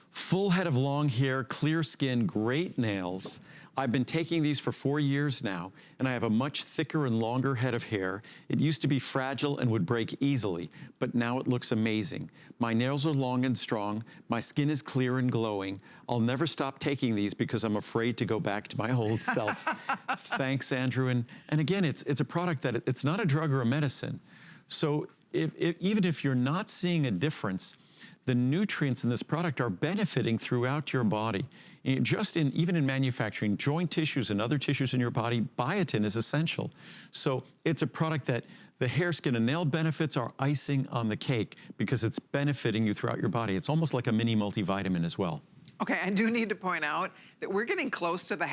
Full head of long hair, clear skin, great nails. I've been taking these for 4 years now, and I have a much thicker and longer head of hair. It used to be fragile and would break easily, but now it looks amazing. My nails are long and strong. My skin is clear and glowing. I'll never stop taking these because I'm afraid to go back to my old self. Thanks, Andrew. And again, it's a product that it's not a drug or a medicine. So even if you're not seeing a difference, the nutrients in this product are benefiting throughout your body. Even in manufacturing, joint tissues and other tissues in your body, biotin is essential. So it's a product that the hair, skin, and nail benefits are icing on the cake because it's benefiting you throughout your body. It's almost like a mini multivitamin as well. Okay, I do need to point out that we're getting close to the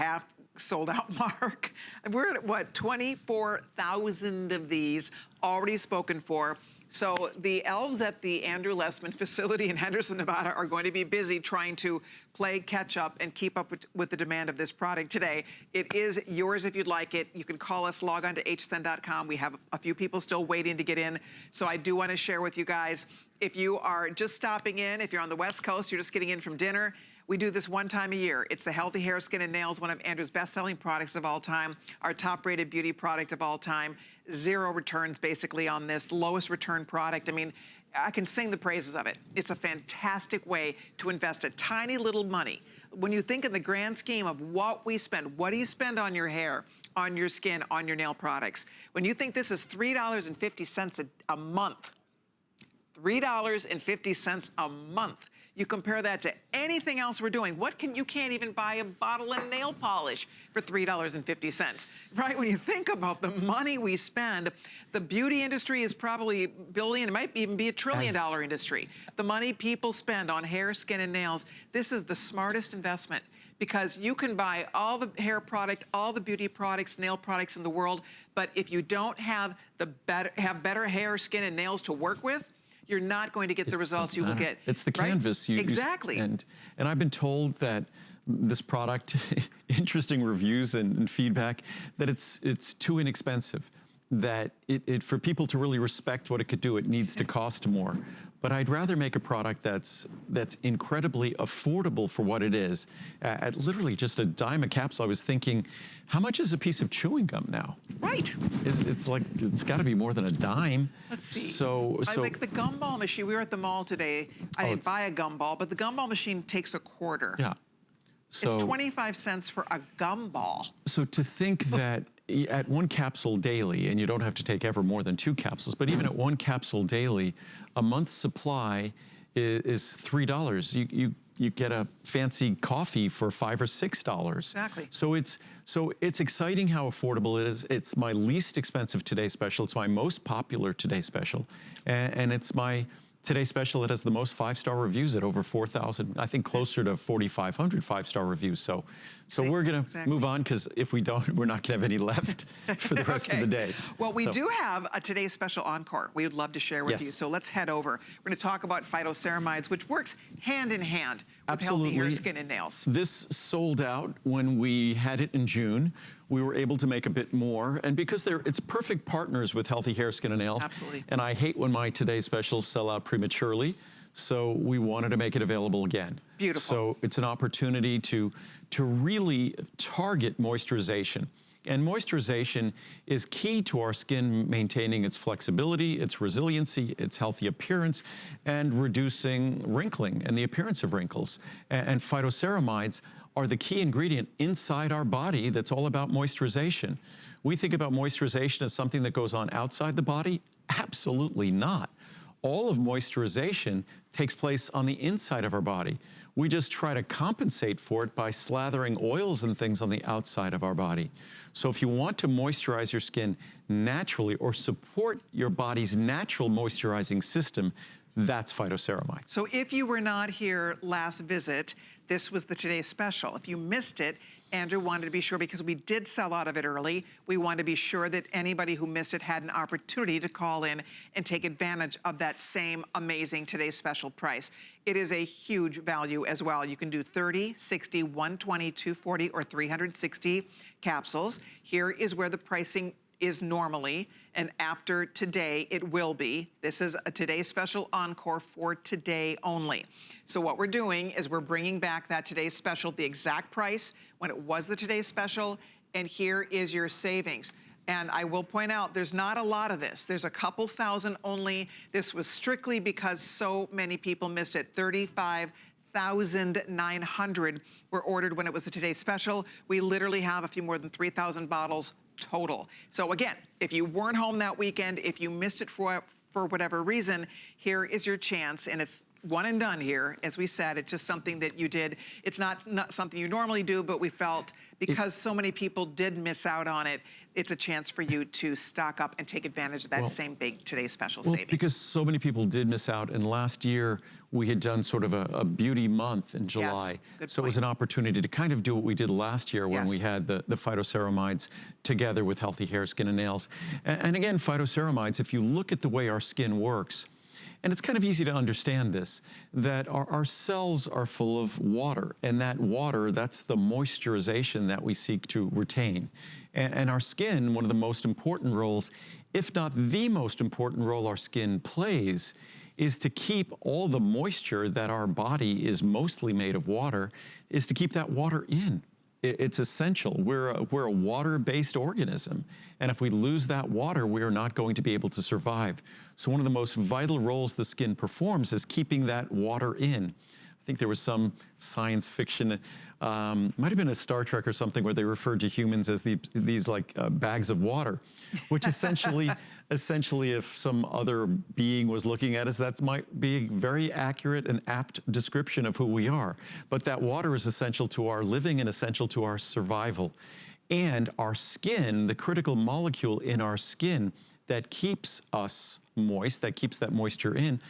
sold out mark. We're at what, 24,000 of these already spoken for. So the elves at the Andrew Lessman facility in Henderson, Nevada are going to be busy trying to play catch up and keep up with the demand of this product today. It is yours if you'd like it. You can call us, log on to hsn.com. We have a few people still waiting to get in. So I do want to share with you guys, if you are just stopping in, if you're on the West Coast, you're just getting in from dinner, we do this one time a year. It's the Healthy Hair, Skin, and Nails, one of Andrew's best-selling products of all time, our top-rated beauty product of all time. 0 returns, basically, on this lowest return product. I mean, I can sing the praises of it. It's a fantastic way to invest a tiny little money. When you think in the grand scheme of what we spend, what do you spend on your hair, on your skin, on your nail products? When you think this is $3.50 a month, $3.50 a month. You compare that to anything else we're doing. You can't even buy a bottle of nail polish for $3.50, right? When you think about the money we spend, the beauty industry is probably billion, it might even be a $1 trillion industry. The money people spend on hair, skin, and nails, this is the smartest investment because you can buy all the hair product, all the beauty products, nail products in the world, but if you don't have better hair, skin, and nails to work with, you're not going to get the results you will get. It's the canvas. Right? Exactly. And I've been told that this product, interesting reviews and feedback, that it's too inexpensive, that for people to really respect what it could do, it needs to cost more. But I'd rather make a product that's incredibly affordable for what it is, at literally just a dime a capsule. I was thinking, how much is a piece of chewing gum now? Right. It's got to be more than a dime. Let's see. So I like the gumball machine. We were at the mall today. I didn't buy a gumball, but the gumball machine takes a quarter. Yeah. So, it's 25 cents for a gumball. So to think that at 1 capsule daily, and you don't have to take ever more than 2 capsules, but even at 1 capsule daily, a month's supply is $3. You get a fancy coffee for $5 or $6. Exactly. So it's exciting how affordable it is. It's my least expensive Today Special. It's my most popular Today Special, and it's my Today Special that has the most 5-star reviews at over 4,000, I think closer to 4,500 5-star reviews. So we're gonna move on, because if we don't, we're not gonna have any left for the rest of the day. Well, we do have a Today Special encore we would love to share with you. So let's head over. We're gonna talk about phytoceramides, which works hand in hand with healthy hair, skin, and nails. This sold out when we had it in June. We were able to make a bit more, and because it's perfect partners with healthy hair, skin, and nails. Absolutely. And I hate when my Today Specials sell out prematurely, so we wanted to make it available again. Beautiful. So it's an opportunity to really target moisturization. And moisturization is key to our skin maintaining its flexibility, its resiliency, its healthy appearance, and reducing wrinkling and the appearance of wrinkles. And phytoceramides are the key ingredient inside our body that's all about moisturization. We think about moisturization as something that goes on outside the body. Absolutely not. All of moisturization takes place on the inside of our body. We just try to compensate for it by slathering oils and things on the outside of our body. So if you want to moisturize your skin naturally or support your body's natural moisturizing system, that's phytoceramide. So if you were not here last visit, this was the Today Special. If you missed it, Andrew wanted to be sure, because we did sell out of it early, we wanted to be sure that anybody who missed it had an opportunity to call in and take advantage of that same amazing Today Special price. It is a huge value as well. You can do 30, 60, 120, 240, or 360 capsules. Here is where the pricing is normally, and after today, it will be. This is a Today Special encore for today only. So what we're doing is we're bringing back that Today Special, the exact price when it was the Today Special, and here is your savings. And I will point out, there's not a lot of this. There's a couple thousand only. This was strictly because so many people missed it. 35,900 were ordered when it was the Today Special. We literally have a few more than 3,000 bottles total. So again, if you weren't home that weekend, if you missed it for whatever reason, here is your chance, and it's one and done here. As we said, it's just something that you did. It's not something you normally do, but we felt because so many people did miss out on it, it's a chance for you to stock up and take advantage of that same big today's special savings. Because so many people did miss out, and last year we had done sort of a beauty month in July. Yes, so it was an opportunity to kind of do what we did last year when we had the phytoceramides together with healthy hair, skin, and nails. And again, phytoceramides, if you look at the way our skin works, and it's kind of easy to understand this, that our cells are full of water, and that water, that's the moisturization that we seek to retain. And our skin, one of the most important roles, if not the most important role our skin plays, is to keep all the moisture that our body is mostly made of water, is to keep that water in. It's essential. We're a water-based organism. And if we lose that water, we are not going to be able to survive. So one of the most vital roles the skin performs is keeping that water in. I think there was some science fiction, might have been a Star Trek or something, where they referred to humans as these like bags of water, which essentially if some other being was looking at us, that might be a very accurate and apt description of who we are. But that water is essential to our living and essential to our survival. And our skin, the critical molecule in our skin that keeps us moist, that keeps that moisture in,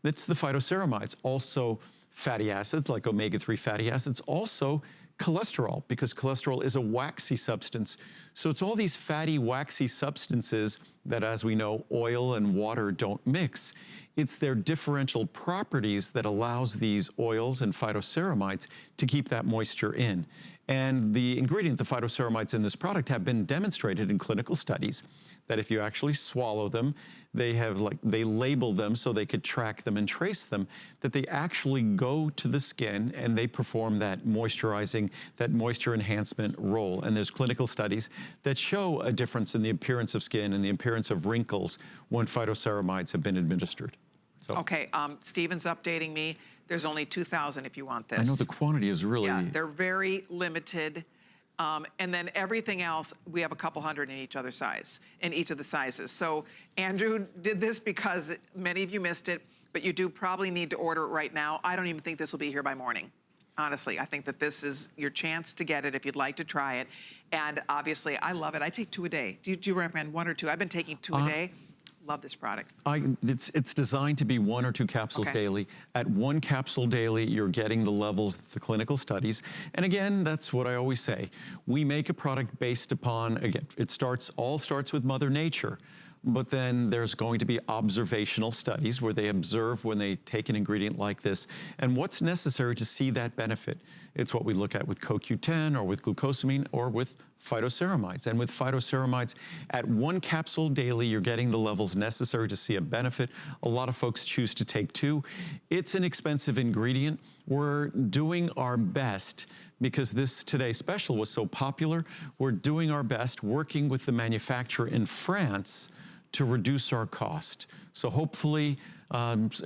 it's the phytoceramides. Also fatty acids like omega-3 fatty acids, also cholesterol, because cholesterol is a waxy substance. So it's all these fatty, waxy substances that, as we know, oil and water don't mix. It's their differential properties that allows these oils and phytoceramides to keep that moisture in. And the ingredient, the phytoceramides in this product, have been demonstrated in clinical studies that if you actually swallow them, they label them so they could track them and trace them, that they actually go to the skin and they perform that moisturizing, that moisture enhancement role. And there's clinical studies that show a difference in the appearance of skin and the appearance of wrinkles when phytoceramides have been administered. So. Okay, Stephen's updating me. There's only 2,000 if you want this. I know the quantity is really... Yeah, they're very limited. And then everything else, we have a couple hundred in each of the sizes. So Andrew did this because many of you missed it, but you do probably need to order it right now. I don't even think this will be here by morning. Honestly, I think that this is your chance to get it if you'd like to try it. And obviously, I love it. I take 2 a day. Do you recommend 1 or 2? I've been taking 2 a day. Love this product. It's designed to be 1 or 2 capsules daily. At 1 capsule daily, you're getting the levels of the clinical studies. And again, that's what I always say. We make a product based upon, again, all starts with Mother Nature. But then there's going to be observational studies where they observe when they take an ingredient like this and what's necessary to see that benefit. It's what we look at with CoQ10 or with glucosamine or with phytoceramides. And with phytoceramides, at 1 capsule daily, you're getting the levels necessary to see a benefit. A lot of folks choose to take 2. It's an expensive ingredient. We're doing our best because this Today Special was so popular. We're doing our best working with the manufacturer in France to reduce our cost. So hopefully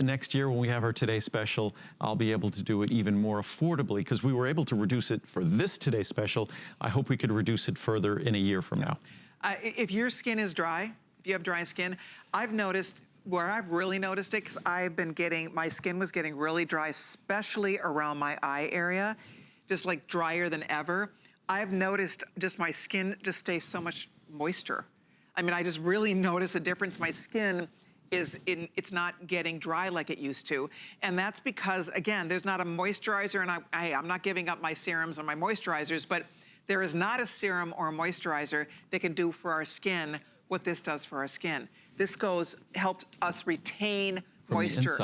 next year when we have our Today Special, I'll be able to do it even more affordably because we were able to reduce it for this Today Special. I hope we could reduce it further in a year from now. If your skin is dry, if you have dry skin, I've noticed, where I've really noticed it, because my skin was getting really dry, especially around my eye area, just like drier than ever. I've noticed just my skin just stays so much moisture. I mean, I just really notice a difference. My skin it's not getting dry like it used to. And that's because, again, there's not a moisturizer, and I'm not giving up my serums or my moisturizers, but there is not a serum or a moisturizer that can do for our skin what this does for our skin. This helps us retain moisture.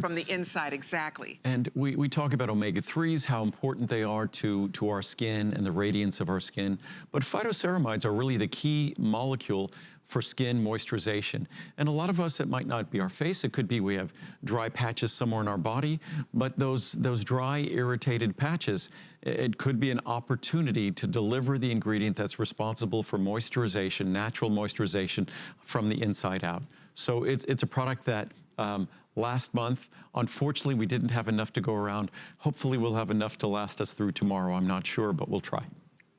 From the inside, exactly. And we talk about omega-3s, how important they are to our skin and the radiance of our skin. But phytoceramides are really the key molecule for skin moisturization. And a lot of us, it might not be our face. It could be we have dry patches somewhere in our body. But those dry, irritated patches, it could be an opportunity to deliver the ingredient that's responsible for moisturization, natural moisturization from the inside out. So it's a product that last month, unfortunately, we didn't have enough to go around. Hopefully, we'll have enough to last us through tomorrow. I'm not sure, but we'll try.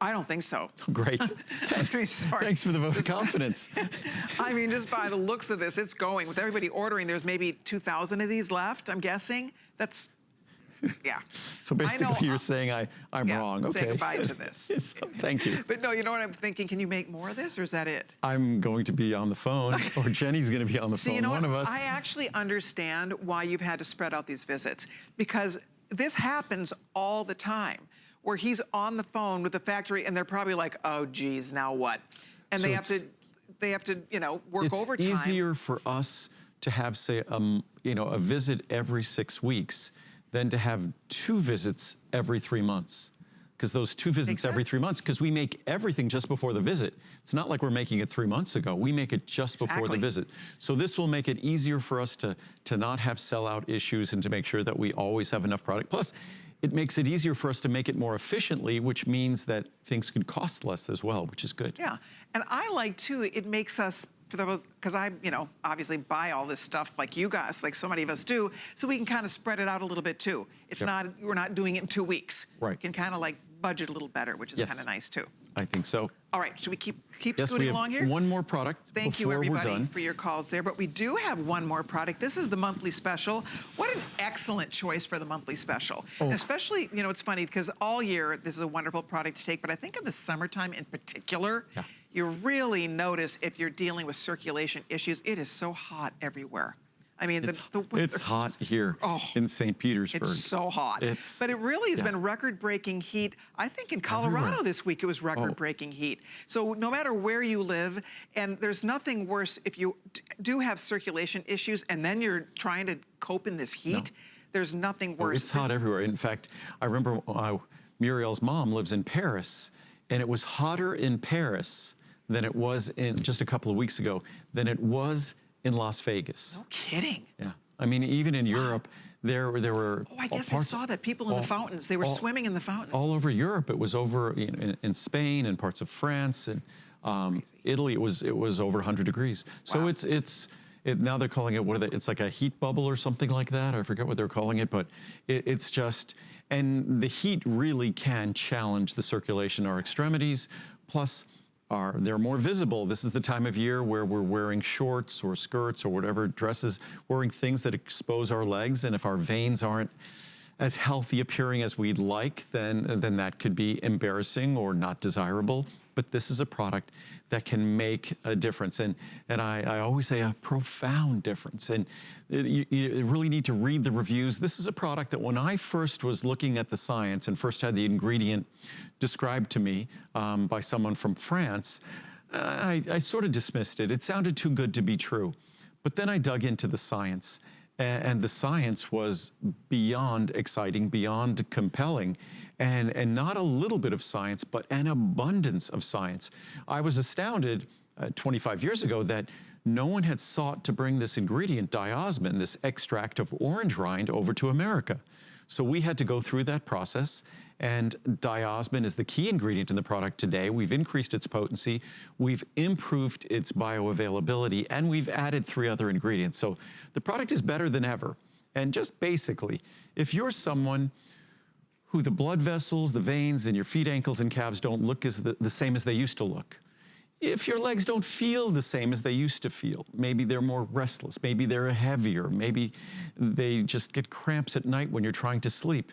I don't think so. Great. Thanks. Thanks for the vote of confidence. I mean, just by the looks of this, it's going. With everybody ordering, there's maybe 2,000 of these left, I'm guessing. That's, yeah. So basically you're saying I'm wrong. Okay. Say goodbye to this. Thank you. But no, you know what I'm thinking? Can you make more of this, or is that it? I'm going to be on the phone, or Jenny's going to be on the phone, you know one of us. I actually understand why you've had to spread out these visits, because this happens all the time, where he's on the phone with the factory and they're probably like, oh geez, now what? And so they have to, you know, work overtime. It's easier for us to have, say, you know, a visit every 6 weeks than to have 2 visits every 3 months. Because those 2 visits every 3 months, because we make everything just before the visit. It's not like we're making it 3 months ago. We make it just before the visit. So this will make it easier for us to not have sellout issues and to make sure that we always have enough product. Plus, it makes it easier for us to make it more efficiently, which means that things could cost less as well, which is good. Yeah, and I like too, it makes us, because I, you know, obviously buy all this stuff like you guys, like so many of us do, so we can kind of spread it out a little bit too. It's not, we're not doing it in 2 weeks. Right. We can kind of like budget a little better, which is kind of nice too. I think so. All right, should we keep yes, scooting along here? One more product. Thank you, everybody, for your calls there. But we do have one more product. This is the monthly special. What an excellent choice for the monthly special. And especially, you know, it's funny because all year this is a wonderful product to take, but I think in the summertime in particular, you really notice if you're dealing with circulation issues. It is so hot everywhere. I mean, it's hot here in St. Petersburg. It's so hot. But it really has been record-breaking heat. I think in Colorado this week it was record-breaking heat. So no matter where you live, and there's nothing worse if you do have circulation issues and then you're trying to cope in this heat, there's nothing worse. It's hot everywhere. In fact, I remember Muriel's mom lives in Paris, and it was hotter in Paris than it was in just a couple of weeks ago than it was in Las Vegas. No kidding. Yeah. I mean, even in Europe, there were. Oh, I guess I saw that. People in the fountains. They were swimming in the fountains. All over Europe. It was over in Spain and parts of France and Italy. It was over 100 degrees. So now they're calling it, it's like a heat bubble or something like that. I forget what they're calling it, but it's just, and the heat really can challenge the circulation in our extremities. Plus, they're more visible. This is the time of year where we're wearing shorts or skirts or whatever, dresses, wearing things that expose our legs. And if our veins aren't as healthy appearing as we'd like, then that could be embarrassing or not desirable. But this is a product that can make a difference. And I always say a profound difference. And you really need to read the reviews. This is a product that when I first was looking at the science and first had the ingredient described to me by someone from France, I sort of dismissed it. It sounded too good to be true. But then I dug into the science. And the science was beyond exciting, beyond compelling, and not a little bit of science, but an abundance of science. I was astounded 25 years ago that no one had sought to bring this ingredient, diosmin, this extract of orange rind, over to America. So we had to go through that process. And diosmin is the key ingredient in the product today. We've increased its potency, we've improved its bioavailability, and we've added 3 other ingredients. So the product is better than ever. And just basically, if you're someone who the blood vessels, the veins in your feet, ankles, and calves don't look as the same as they used to look, if your legs don't feel the same as they used to feel, maybe they're more restless, maybe they're heavier, maybe they just get cramps at night when you're trying to sleep,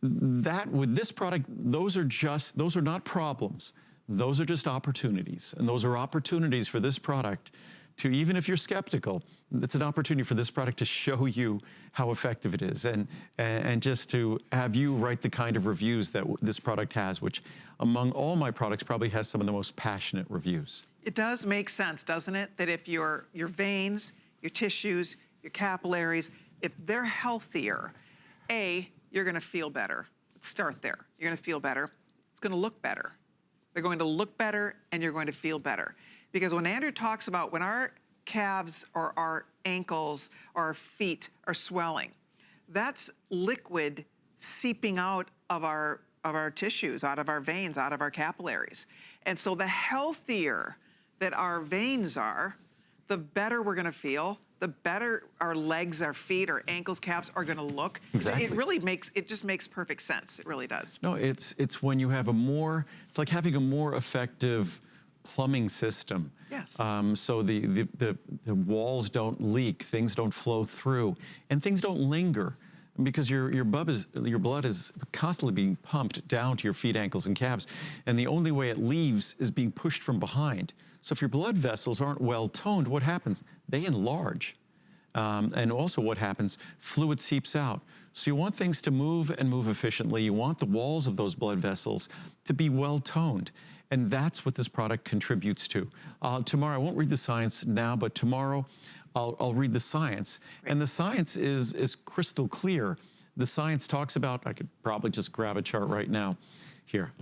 that with this product, those are not problems. Those are just opportunities. And those are opportunities for this product to, even if you're skeptical, it's an opportunity for this product to show you how effective it is and just to have you write the kind of reviews that this product has, which among all my products probably has some of the most passionate reviews. It does make sense, doesn't it? That if your veins, your tissues, your capillaries, if they're healthier, you're gonna feel better. Let's start there. You're gonna feel better. It's gonna look better. They're going to look better and you're going to feel better. Because when Andrew talks about when our calves or our ankles or our feet are swelling, that's liquid seeping out of our tissues, out of our veins, out of our capillaries. And so the healthier that our veins are, the better we're gonna feel, the better our legs, our feet, our ankles, calves are gonna look. Exactly. It just makes perfect sense. It really does. No, it's when you have it's like having a more effective plumbing system. Yes. So the walls don't leak, things don't flow through, and things don't linger. Because your blood is constantly being pumped down to your feet, ankles, and calves, and the only way it leaves is being pushed from behind. So if your blood vessels aren't well toned, what happens? They enlarge. And also what happens? Fluid seeps out. So you want things to move and move efficiently. You want the walls of those blood vessels to be well toned. And that's what this product contributes to. Tomorrow, I won't read the science now, but tomorrow, I'll read the science. Right. And the science is crystal clear. The science talks about, I could probably just grab a chart right now. Here,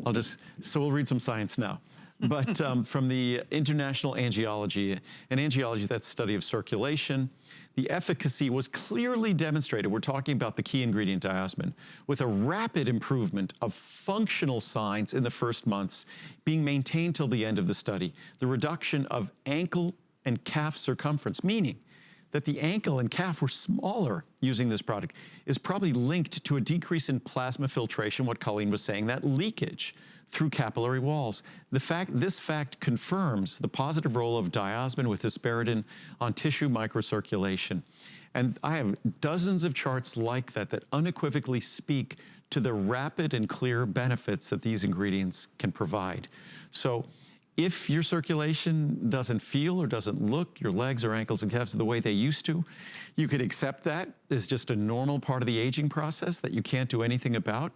so we'll read some science now. But from the International Angiology, and angiology, that's study of circulation, the efficacy was clearly demonstrated. We're talking about the key ingredient diosmin, with a rapid improvement of functional signs in the first months being maintained till the end of the study. The reduction of ankle and calf circumference, meaning that the ankle and calf were smaller using this product, is probably linked to a decrease in plasma filtration, what Colleen was saying, that leakage through capillary walls. This fact confirms the positive role of diosmin with hesperidin on tissue microcirculation. And I have dozens of charts like that that unequivocally speak to the rapid and clear benefits that these ingredients can provide. So if your circulation doesn't feel or doesn't look, your legs or ankles and calves the way they used to, you could accept that as just a normal part of the aging process that you can't do anything about,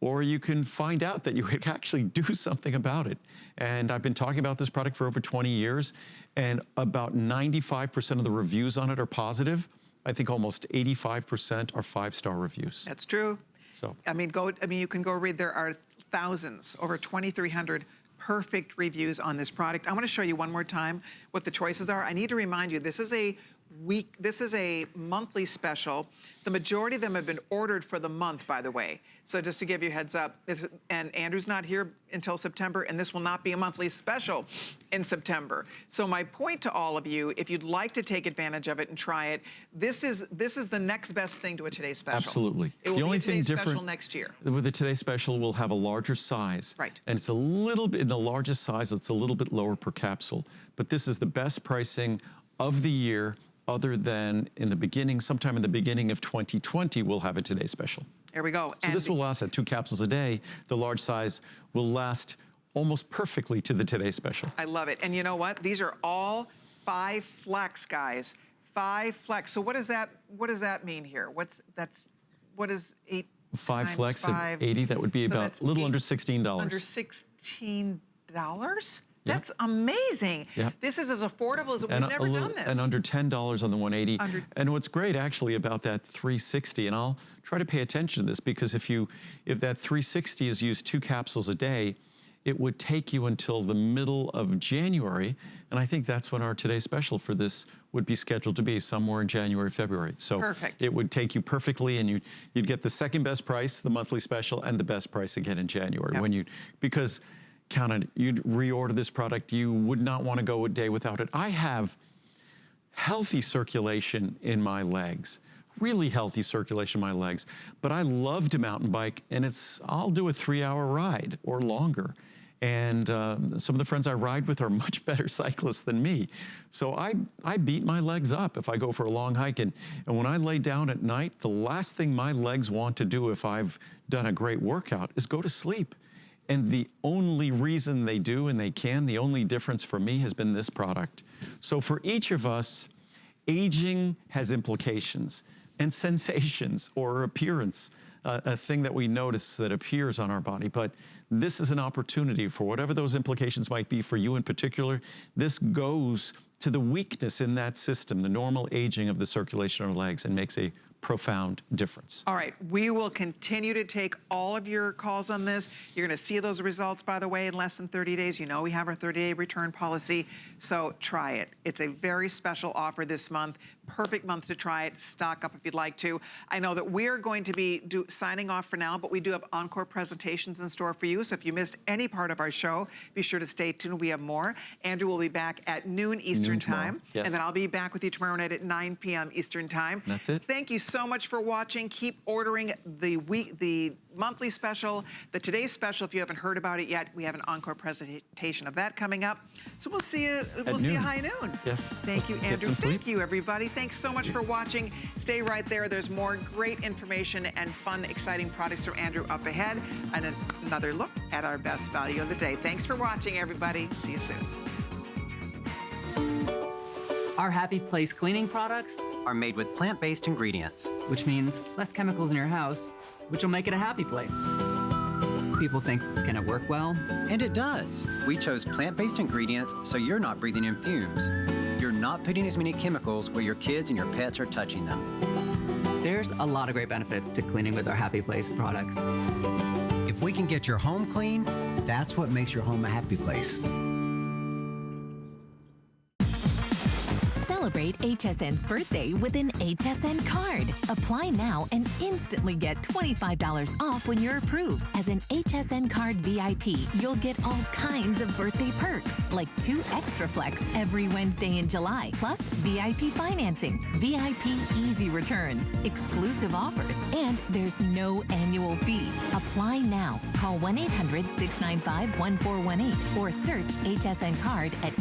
or you can find out that you could actually do something about it. And I've been talking about this product for over 20 years, and about 95% of the reviews on it are positive. I think almost 85% are 5-star reviews. That's true. So, you can go read, there are thousands, over 2,300 perfect reviews on this product. I want to show you one more time what the choices are. I need to remind you, this is a monthly special. The majority of them have been ordered for the month, by the way. So just to give you a heads up, and Andrew's not here until September, and this will not be a monthly special in September. So my point to all of you, if you'd like to take advantage of it and try it, this is the next best thing to a Today Special. Absolutely. It will be a Today Special next year. With the Today Special, we'll have a larger size. Right. And it's a little bit, in the largest size, it's a little bit lower per capsule. But this is the best pricing of the year, other than in the beginning, sometime in the beginning of 2020, we'll have a Today Special. There we go. So this will last at 2 capsules a day. The large size will last almost perfectly to the Today Special. I love it. And you know what? These are all 5 flex, guys. 5 flex. So what does that mean here? What is 8 5 times flex 5? At 80, that would be So about a little under $16. Under $16? Yep. That's amazing. Yep. This is as affordable as we've never done this. And under $10 on the 180. And what's great actually about that 360, and I'll try to pay attention to this, because if that 360 is used 2 capsules a day, it would take you until the middle of January. And I think that's when our Today Special for this would be scheduled to be, somewhere in January, February. So perfect. It would take you perfectly, and you'd get the second best price, the monthly special, and the best price again in January. Yep. Because count on it, you'd reorder this product, you would not want to go a day without it. I have healthy circulation in my legs, really healthy circulation in my legs, but I love to mountain bike, and I'll do a 3-hour ride or longer. And some of the friends I ride with are much better cyclists than me. So I beat my legs up if I go for a long hike. And when I lay down at night, the last thing my legs want to do if I've done a great workout is go to sleep. And the only reason they do, and they can, the only difference for me has been this product. So for each of us, aging has implications and sensations or appearance, a thing that we notice that appears on our body. But this is an opportunity for whatever those implications might be for you in particular. This goes to the weakness in that system, the normal aging of the circulation of our legs, and makes a profound difference. All right, we will continue to take all of your calls on this. You're gonna see those results, by the way, in less than 30 days. You know we have our 30-day return policy, so try it. It's a very special offer this month. perfect month to try it. Stock up if you'd like to. I know that we're going to be signing off for now, but we do have encore presentations in store for you. So if you missed any part of our show, be sure to stay tuned. We have more. Andrew will be back at noon Eastern time. Yes. And then I'll be back with you tomorrow night at 9 p.m. Eastern time. That's it. Thank you so much for watching. Keep ordering the monthly special, the today's special. If you haven't heard about it yet, we have an encore presentation of that coming up. So we'll see you. We'll see you high noon. Yes. Thank you, Andrew. Thank you, everybody. Thanks so much for watching. Stay right there. There's more great information and fun, exciting products from Andrew up ahead, and another look at our best value of the day. Thanks for watching, everybody. See you soon. Our Happy Place cleaning products are made with plant-based ingredients, which means less chemicals in your house, which will make it a happy place. People think, can it work well? and it does. We chose plant-based ingredients so you're not breathing in fumes. You're not putting as many chemicals where your kids and your pets are touching them. There's a lot of great benefits to cleaning with our Happy Place products. If we can get your home clean, that's what makes your home a happy place. Celebrate HSN's birthday with an HSN card. Apply now and instantly get $25 off when you're approved. As an HSN card VIP, you'll get all kinds of birthday perks, like 2 extra flex every Wednesday in July, plus VIP financing, VIP easy returns, exclusive offers, and there's no annual fee. Apply now. Call 1-800-695-1418 or search HSN card at